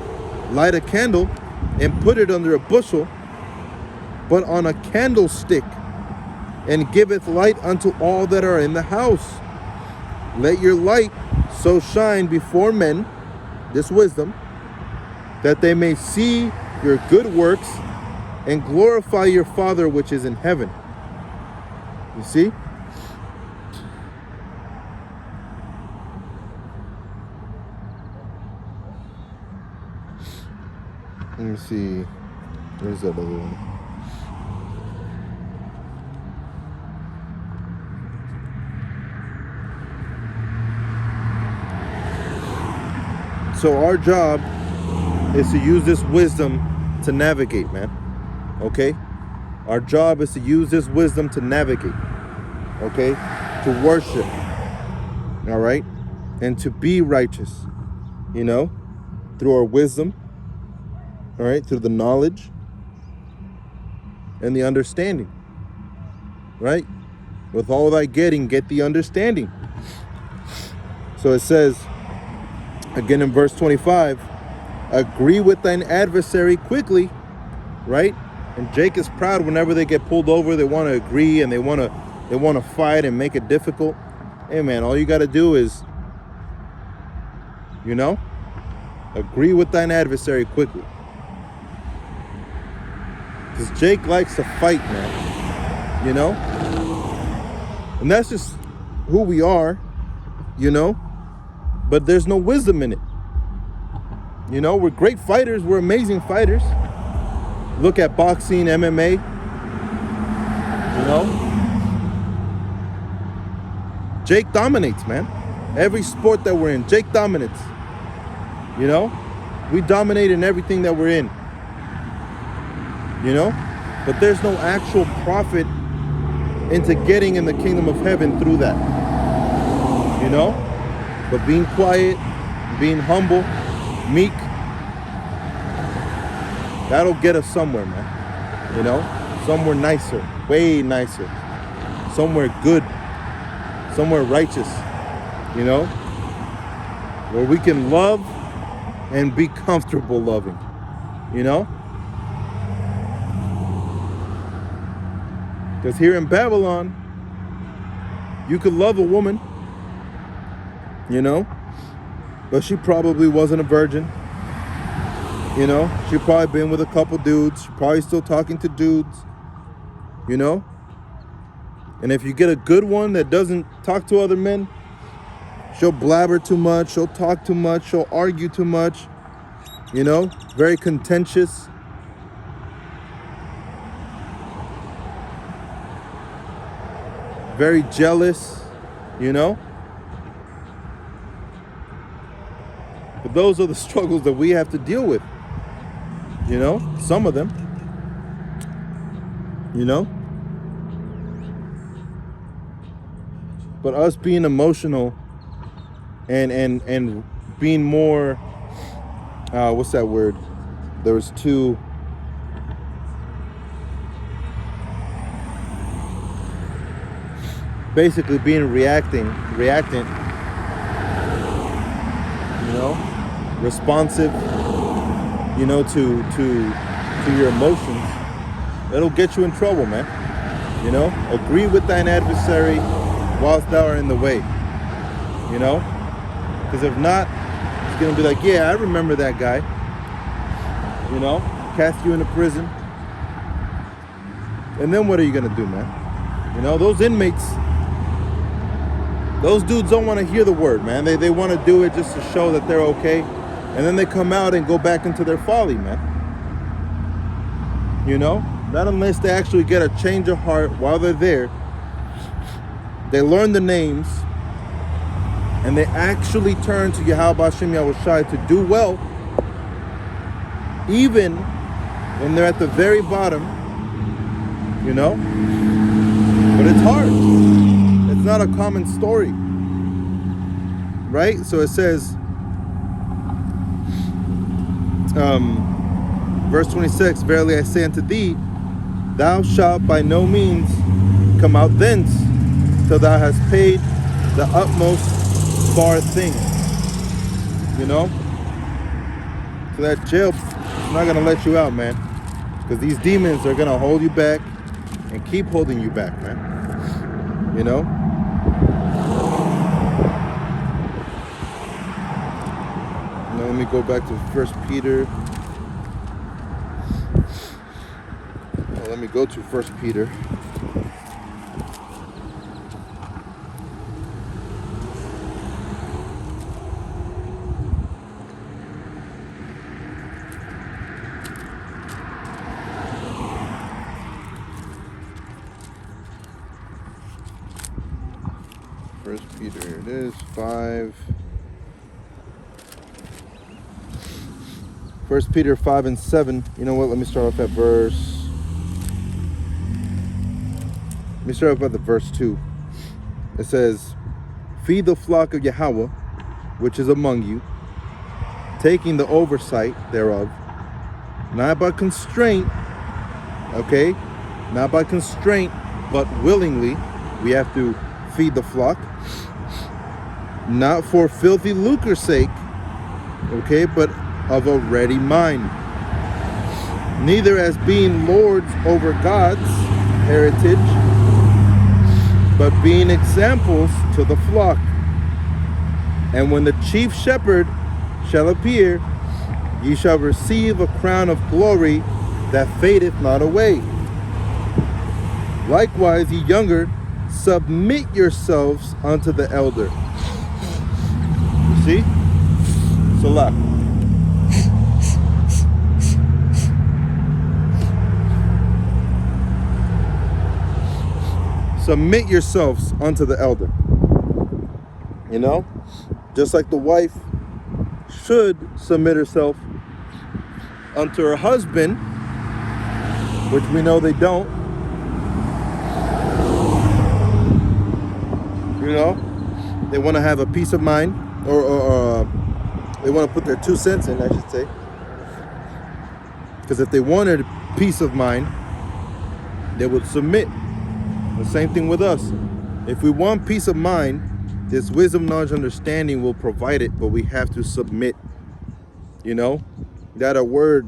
light a candle and put it under a bushel, but on a candlestick, and giveth light unto all that are in the house. Let your light so shine before men, this wisdom, that they may see your good works and glorify your Father which is in heaven. You see? Let me see. Where's that other one? So our job is to use this wisdom to navigate, man. Okay? Our job is to use this wisdom to navigate. Okay? To worship. All right? And to be righteous. You know? Through our wisdom. All right? Through the knowledge. And the understanding. Right? With all thy getting, get the understanding. So it says, again in verse 25, agree with thine adversary quickly, right? And Jake is proud whenever they get pulled over. They want to agree and they want to fight and make it difficult. Hey man, all you got to do is, you know, agree with thine adversary quickly. Because Jake likes to fight, man. You know? And that's just who we are, you know? But there's no wisdom in it. You know, we're great fighters. We're amazing fighters. Look at boxing, MMA. You know? Jake dominates, man. Every sport that we're in, Jake dominates. You know? We dominate in everything that we're in. You know? But there's no actual profit into getting in the kingdom of heaven through that. You know? But being quiet, being humble, meek, that'll get us somewhere, man. You know? Somewhere nicer, way nicer. Somewhere good. Somewhere righteous. You know? Where we can love and be comfortable loving. You know? Because here in Babylon, you could love a woman, you know, but she probably wasn't a virgin. You know, she probably been with a couple dudes. She probably still talking to dudes, you know. And if you get a good one that doesn't talk to other men, she'll blabber too much. She'll talk too much. She'll argue too much, you know, very contentious. Very jealous, you know. But those are the struggles that we have to deal with. You know, some of them. You know. But us being emotional and being more, what's that word? There was two. Basically being reactant, you know, responsive, you know, to your emotions. It'll get you in trouble, man. You know, agree with thine adversary whilst thou art in the way. You know, because if not, it's gonna be like, yeah, I remember that guy. You know, cast you into prison, and then what are you gonna do, man? You know, those inmates. Those dudes don't want to hear the word, man. They want to do it just to show that they're okay. And then they come out and go back into their folly, man. You know? Not unless they actually get a change of heart while they're there. They learn the names. And they actually turn to Yahweh Hashem Yahushai to do well. Even when they're at the very bottom. You know? But it's hard. It's not a common story, right? So it says, verse 26, verily I say unto thee, thou shalt by no means come out thence till thou hast paid the utmost far thing. You know? So that jail is not going to let you out, man. Because these demons are going to hold you back and keep holding you back, man. You know? Now let me go back to 1 Peter. Let me go to 1 Peter. First Peter, here it is, 5. 1 Peter 5 and 7. You know what? Let me start off at verse. Let me start off at the verse 2. It says, "Feed the flock of Yahweh, which is among you, taking the oversight thereof, not by constraint," okay? Not by constraint, but willingly. We have to feed the flock. "Not for filthy lucre's sake," okay, but of a ready mind. "Neither as being lords over God's heritage, but being examples to the flock. And when the chief shepherd shall appear, ye shall receive a crown of glory that fadeth not away. Likewise, ye younger, submit yourselves unto the elder." You see? Salah. Submit yourselves unto the elder. You know? Just like the wife should submit herself unto her husband, which we know they don't. You know? They want to have a peace of mind, or they want to put their 2 cents in, I should say. Because if they wanted peace of mind, they would submit. The same thing with us. If we want peace of mind, this wisdom, knowledge, understanding will provide it, but we have to submit. You know, that word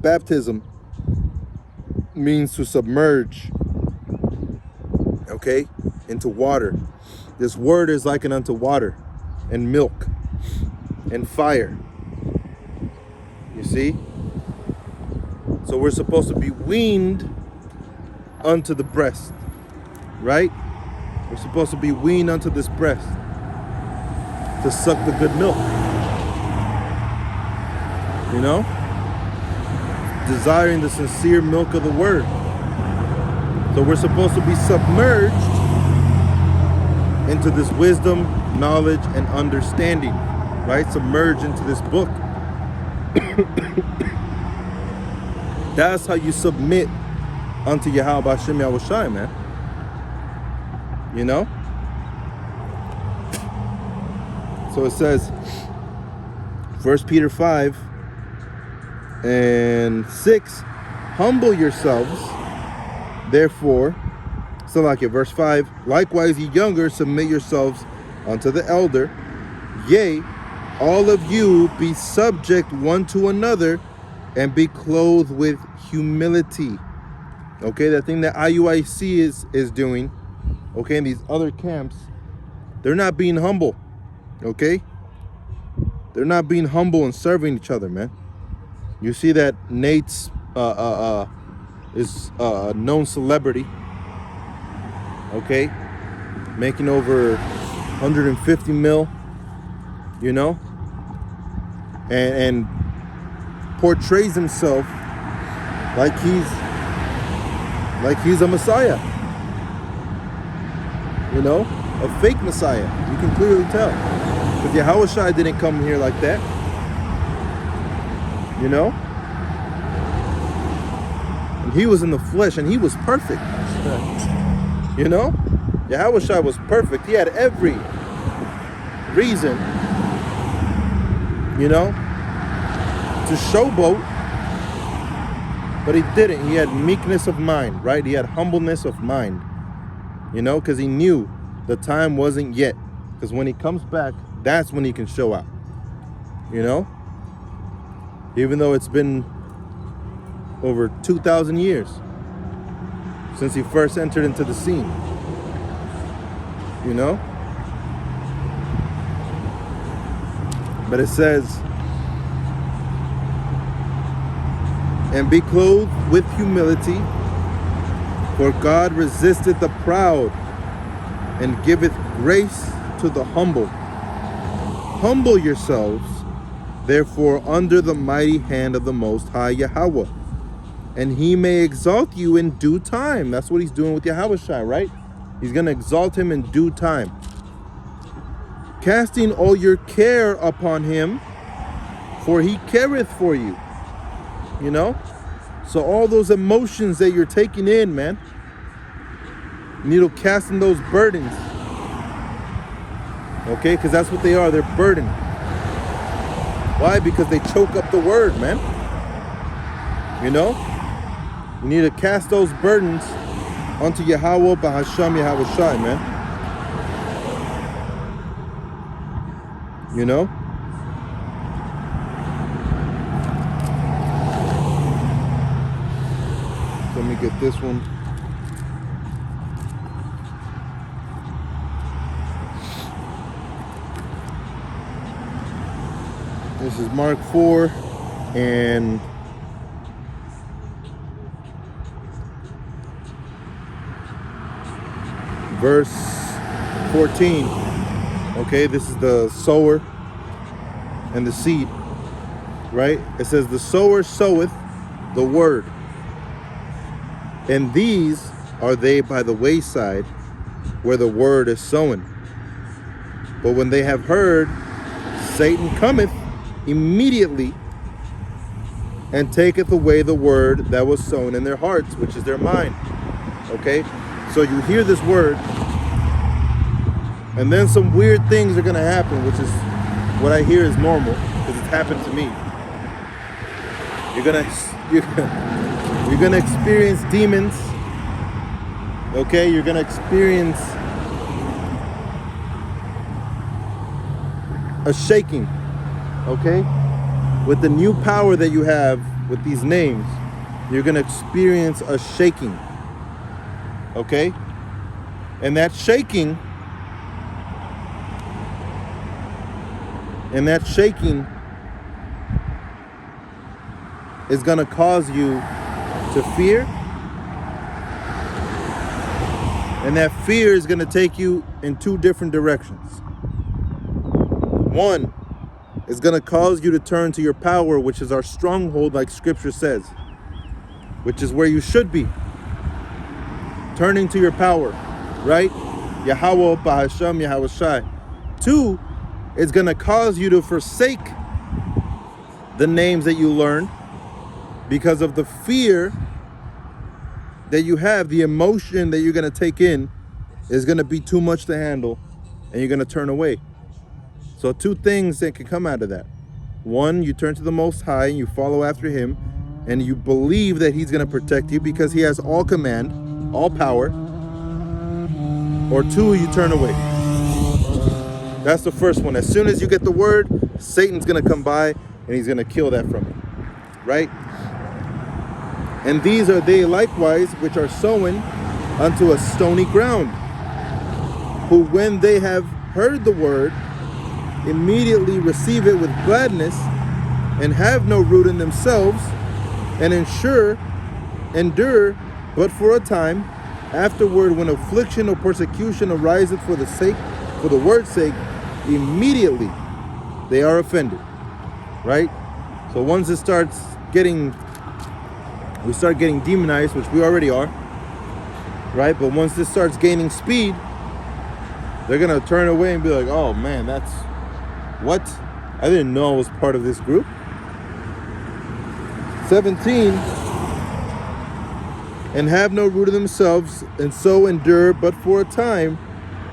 baptism means to submerge, okay, into water. This word is likened unto water and milk and fire. You see? So we're supposed to be weaned unto the breast, right? We're supposed to be weaned unto this breast to suck the good milk. You know? Desiring the sincere milk of the word. So we're supposed to be submerged into this wisdom, knowledge, and understanding, right? Submerged into this book. That's how you submit unto Yahweh Hashem Yahushai, man. You know? So it says, 1 Peter 5 and 6, "Humble yourselves, therefore," so like it, verse 5, "Likewise ye younger, submit yourselves unto the elder. Yea, all of you be subject one to another, and be clothed with humility." Okay, that thing that IUIC is doing, okay, in these other camps, they're not being humble, okay? They're not being humble and serving each other, man. You see that Nate's is a known celebrity, okay, making over 150 mil, you know, and portrays himself like he's a Messiah, you know, a fake Messiah. You can clearly tell, because Yahushua didn't come here like that, you know, and he was in the flesh and he was perfect, you know. Yahushua was perfect. He had every reason, you know, to showboat, but he didn't. He had meekness of mind, right? He had humbleness of mind, you know, because he knew the time wasn't yet. Because when he comes back, that's when he can show out, you know? Even though it's been over 2,000 years since he first entered into the scene, you know? But it says, "And be clothed with humility, for God resisteth the proud, and giveth grace to the humble. Humble yourselves, therefore, under the mighty hand of the Most High Yahweh, and he may exalt you in due time." That's what he's doing with Yahushua, right? He's going to exalt him in due time. Casting all your care upon him, for he careth for you. You know? So all those emotions that you're taking in, man, you need to cast in those burdens. Okay? Because that's what they are. They're burdened. Why? Because they choke up the word, man. You know? You need to cast those burdens onto Yahweh Bahasham Yahweh Shai, man. You know? Let me get this one. This is Mark 4 and verse 14. Okay, this is the sower and the seed, right? It says, the sower soweth the word, and these are they by the wayside where the word is sown. But when they have heard, Satan cometh immediately and taketh away the word that was sown in their hearts, which is their mind. Okay? So you hear this word, and then some weird things are going to happen, which is what I hear is normal, because it's happened to me. You're gonna experience demons. Okay? You're going to experience a shaking. Okay? With the new power that you have with these names, you're going to experience a shaking. Okay? And that shaking is going to cause you to fear. And that fear is going to take you in two different directions. One, it's going to cause you to turn to your power, which is our stronghold, like scripture says, which is where you should be. Turning to your power, right? Yahweh Bahasham Yahweh Shai. Two, it's going to cause you to forsake the names that you learned because of the fear that you have. The emotion that you're going to take in is going to be too much to handle, and you're going to turn away. So two things that can come out of that. One, you turn to the Most High and you follow after him, and you believe that he's going to protect you because he has all command, all power. Or two, you turn away. That's the first one. As soon as you get the word, Satan's going to come by and he's going to kill that from you. Right? And these are they likewise which are sown unto a stony ground, who when they have heard the word, immediately receive it with gladness, and have no root in themselves, and endure but for a time. Afterward, when affliction or persecution ariseth for the word's sake, immediately they are offended. Right? So once it starts we start getting demonized, which we already are. Right? But once this starts gaining speed, they're going to turn away and be like, oh man, that's what? I didn't know I was part of this group. 17, and have no root in themselves, and so endure but for a time.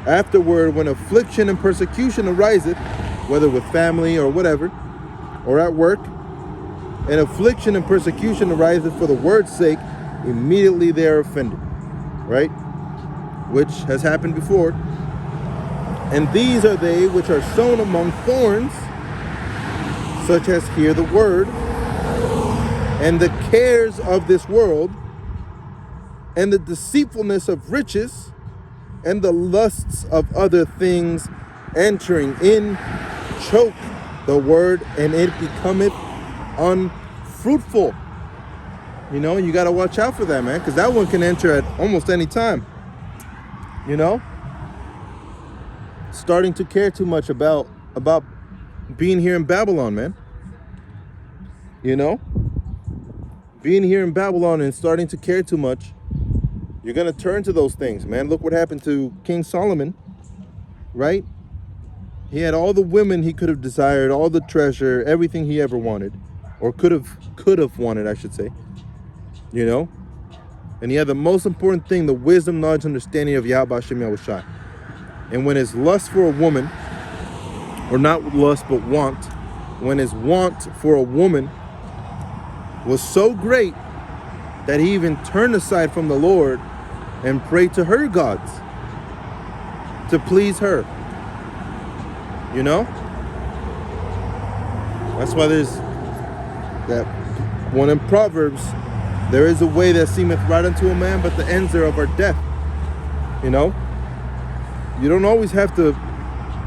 Afterward, when affliction and persecution ariseth, whether with family or whatever, or at work, and affliction and persecution ariseth for the word's sake, immediately they are offended. Right? Which has happened before. And these are they which are sown among thorns, such as hear the word, and the cares of this world, and the deceitfulness of riches, and the lusts of other things entering in, choke the word, and it becometh unfruitful. You know, you got to watch out for that, man, because that one can enter at almost any time. You know? Starting to care too much about being here in Babylon, man. You know? Being here in Babylon and starting to care too much You're going to turn to those things, man. Look what happened to King Solomon, right? He had all the women he could have desired, all the treasure, everything he ever wanted, or could have wanted, I should say. You know? And he had the most important thing, the wisdom, knowledge, understanding of Yahweh Hashem Yahushua. And when his lust for a woman, or not lust but want, when his want for a woman was so great that he even turned aside from the Lord and prayed to her gods to please her. You know? That's why there's that one in Proverbs, there is a way that seemeth right unto a man, but the ends thereof are death. You know? You don't always have to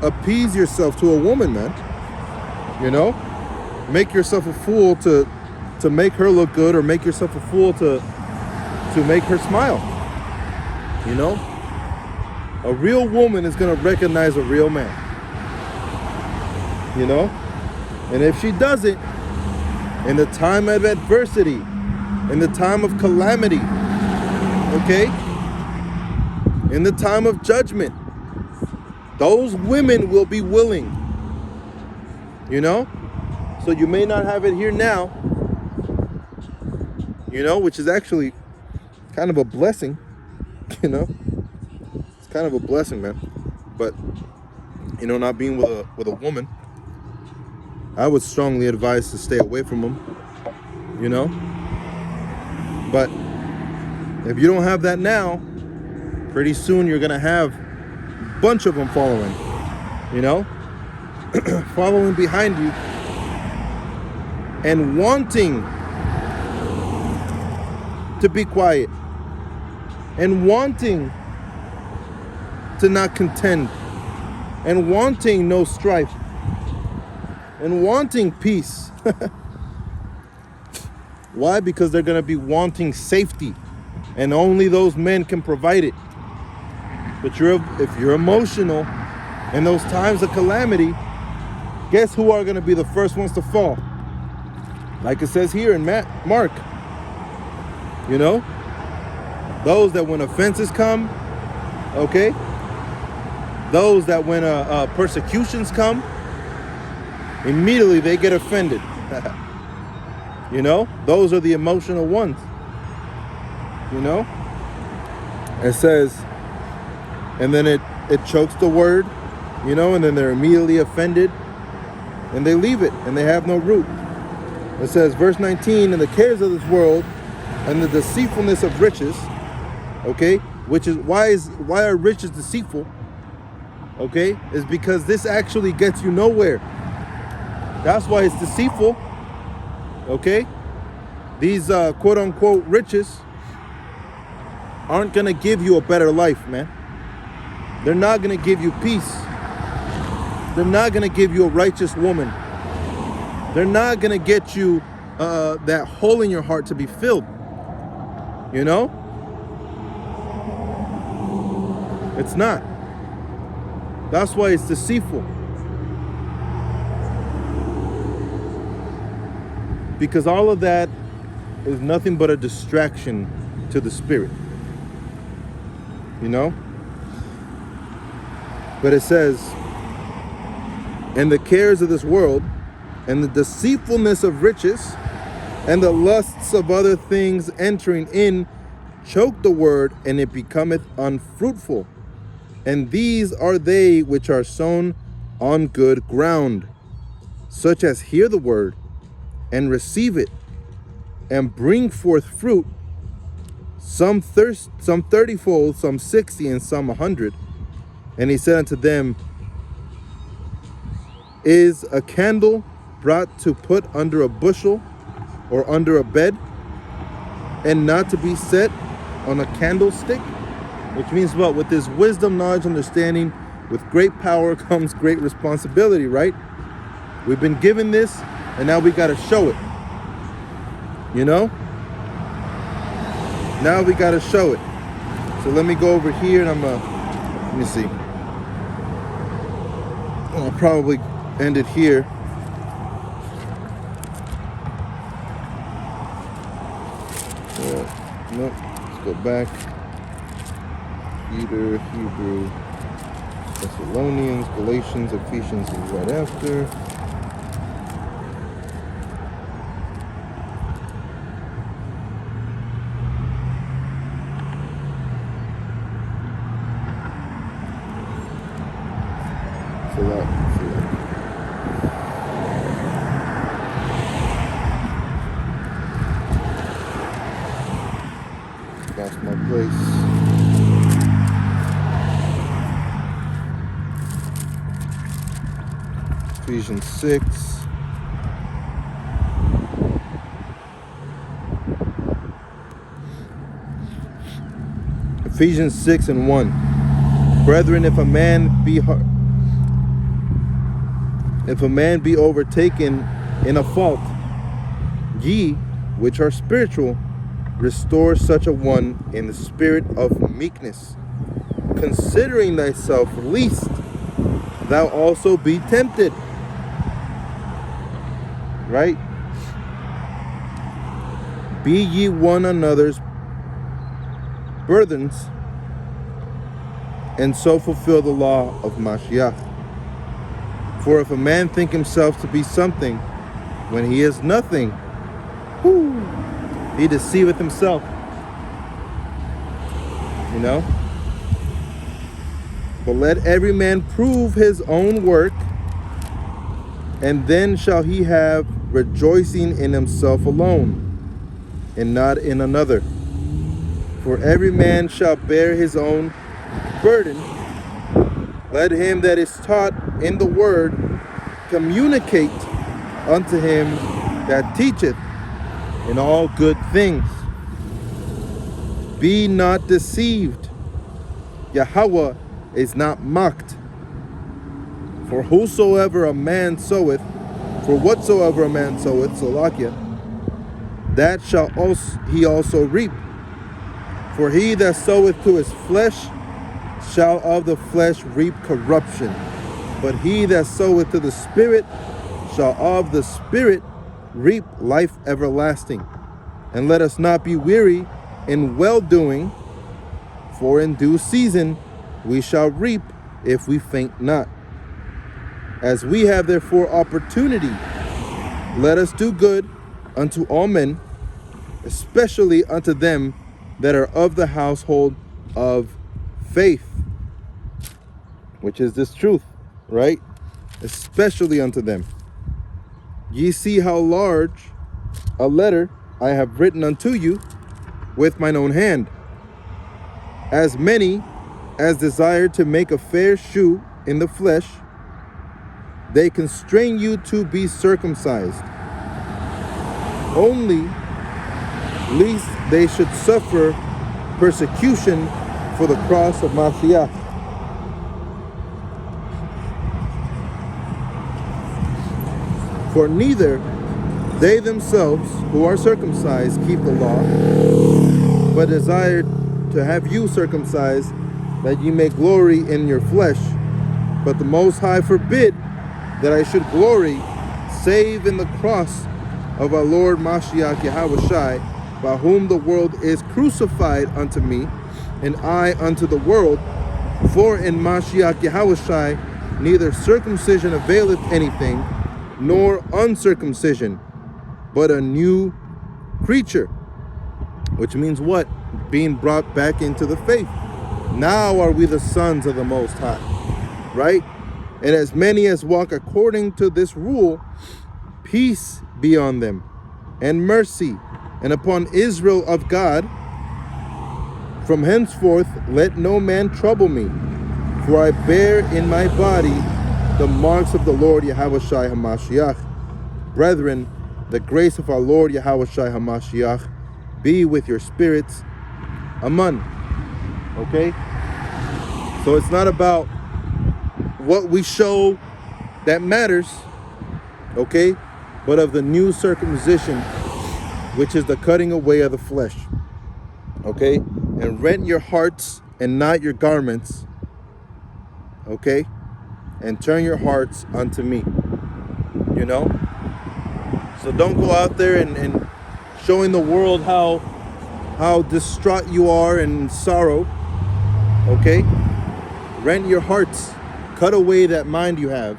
appease yourself to a woman, man. You know? Make yourself a fool to make her look good, or make yourself a fool to make her smile. You know? A real woman is going to recognize a real man. You know? And if she doesn't, in the time of adversity, in the time of calamity, okay? In the time of judgment, those women will be willing. You know? So you may not have it here now, you know, which is actually kind of a blessing, you know? It's kind of a blessing, man. But, you know, not being with a woman, I would strongly advise to stay away from them, you know? But if you don't have that now, pretty soon you're going to have a bunch of them following, you know? Following behind you and wanting to be quiet and wanting to not contend and wanting no strife and wanting peace. Why? Because they're going to be wanting safety, and only those men can provide it. But if you're emotional in those times of calamity, guess who are going to be the first ones to fall? Like it says here in Mark. You know? Those that when offenses come, okay? Those that when persecutions come, immediately they get offended. You know? Those are the emotional ones. You know? It says, and then it chokes the word, you know, and then they're immediately offended, and they leave it, and they have no root. It says, verse 19, and the cares of this world, and the deceitfulness of riches, okay, which is why are riches deceitful? Okay, is because this actually gets you nowhere. That's why it's deceitful. Okay, these quote unquote riches aren't gonna give you a better life, man. They're not gonna give you peace. They're not gonna give you a righteous woman. They're not gonna get you that hole in your heart to be filled. You know? It's not. That's why it's deceitful. Because all of that is nothing but a distraction to the spirit. You know? But it says, and the cares of this world, and the deceitfulness of riches, and the lusts of other things entering in, choke the word, and it becometh unfruitful. And these are they which are sown on good ground, such as hear the word, and receive it, and bring forth fruit, some 30-fold, some 60, and some 100. And he said unto them, is a candle brought to put under a bushel or under a bed, and not to be set on a candlestick? Which means what? With this wisdom, knowledge, understanding, with great power comes great responsibility, right? We've been given this, and now we got to show it. You know? Now we got to show it. So let me go over here, and let me see. I'll probably end it here. Nope, let's go back. Peter, Hebrew, Thessalonians, Galatians, Ephesians is right after. That's my place. Ephesians 6. Ephesians 6 and 1. Brethren, if a man be overtaken in a fault, ye, which are spiritual, restore such a one in the spirit of meekness, considering thyself, lest thou also be tempted. Right? Be ye one another's burdens, and so fulfill the law of Mashiach. For if a man think himself to be something when he is nothing, he deceiveth himself. You know? But let every man prove his own work, and then shall he have rejoicing in himself alone, and not in another. For every man shall bear his own burden. Let him that is taught in the word communicate unto him that teacheth in all good things. Be not deceived. Yahweh is not mocked. For whosoever a man soweth, for whatsoever a man soweth, Salakia, that shall he also reap. For he that soweth to his flesh shall of the flesh reap corruption. But he that soweth to the Spirit shall of the Spirit reap life everlasting. And let us not be weary in well-doing, for in due season we shall reap if we faint not. As we have therefore opportunity, let us do good unto all men, especially unto them that are of the household of faith, which is this truth, right? Especially unto them. Ye see how large a letter I have written unto you with mine own hand. As many as desire to make a fair shew in the flesh, they constrain you to be circumcised, only lest they should suffer persecution for the cross of Mashiach. For neither they themselves who are circumcised keep the law, but desire to have you circumcised, that ye may glory in your flesh. But the Most High forbid that I should glory, save in the cross of our Lord Mashiach Yahushai, by whom the world is crucified unto me, and I unto the world. For in Mashiach Yahushai neither circumcision availeth anything, nor uncircumcision, but a new creature. Which means what? Being brought back into the faith. Now are we the sons of the Most High, right? And as many as walk according to this rule, peace be on them, and mercy, and upon Israel of God. From henceforth let no man trouble me, for I bear in my body the marks of the Lord Yahushai HaMashiach. Brethren, the grace of our Lord Yahushai HaMashiach be with your spirits. Amen. Okay? So it's not about what we show that matters, okay? But of the new circumcision, which is the cutting away of the flesh. Okay? And rent your hearts and not your garments. Okay? And turn your hearts unto me. You know? So don't go out there and showing the world how distraught you are and sorrow. Okay? Rent your hearts. Cut away that mind you have.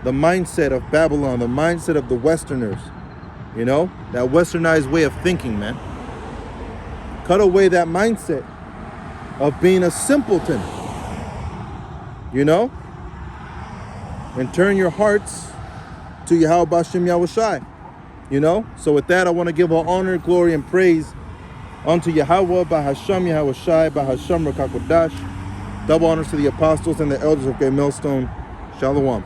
The mindset of Babylon, the mindset of the Westerners. You know? That westernized way of thinking, man. Cut away that mindset of being a simpleton. You know? And turn your hearts to Yahweh Bashem Yahushai. You know? So with that, I want to give all honor, glory, and praise unto Yahweh, Bahasham Yahushai, Bahasham Rakakodash. Double honors to the apostles and the elders of Great Millstone. Shalom.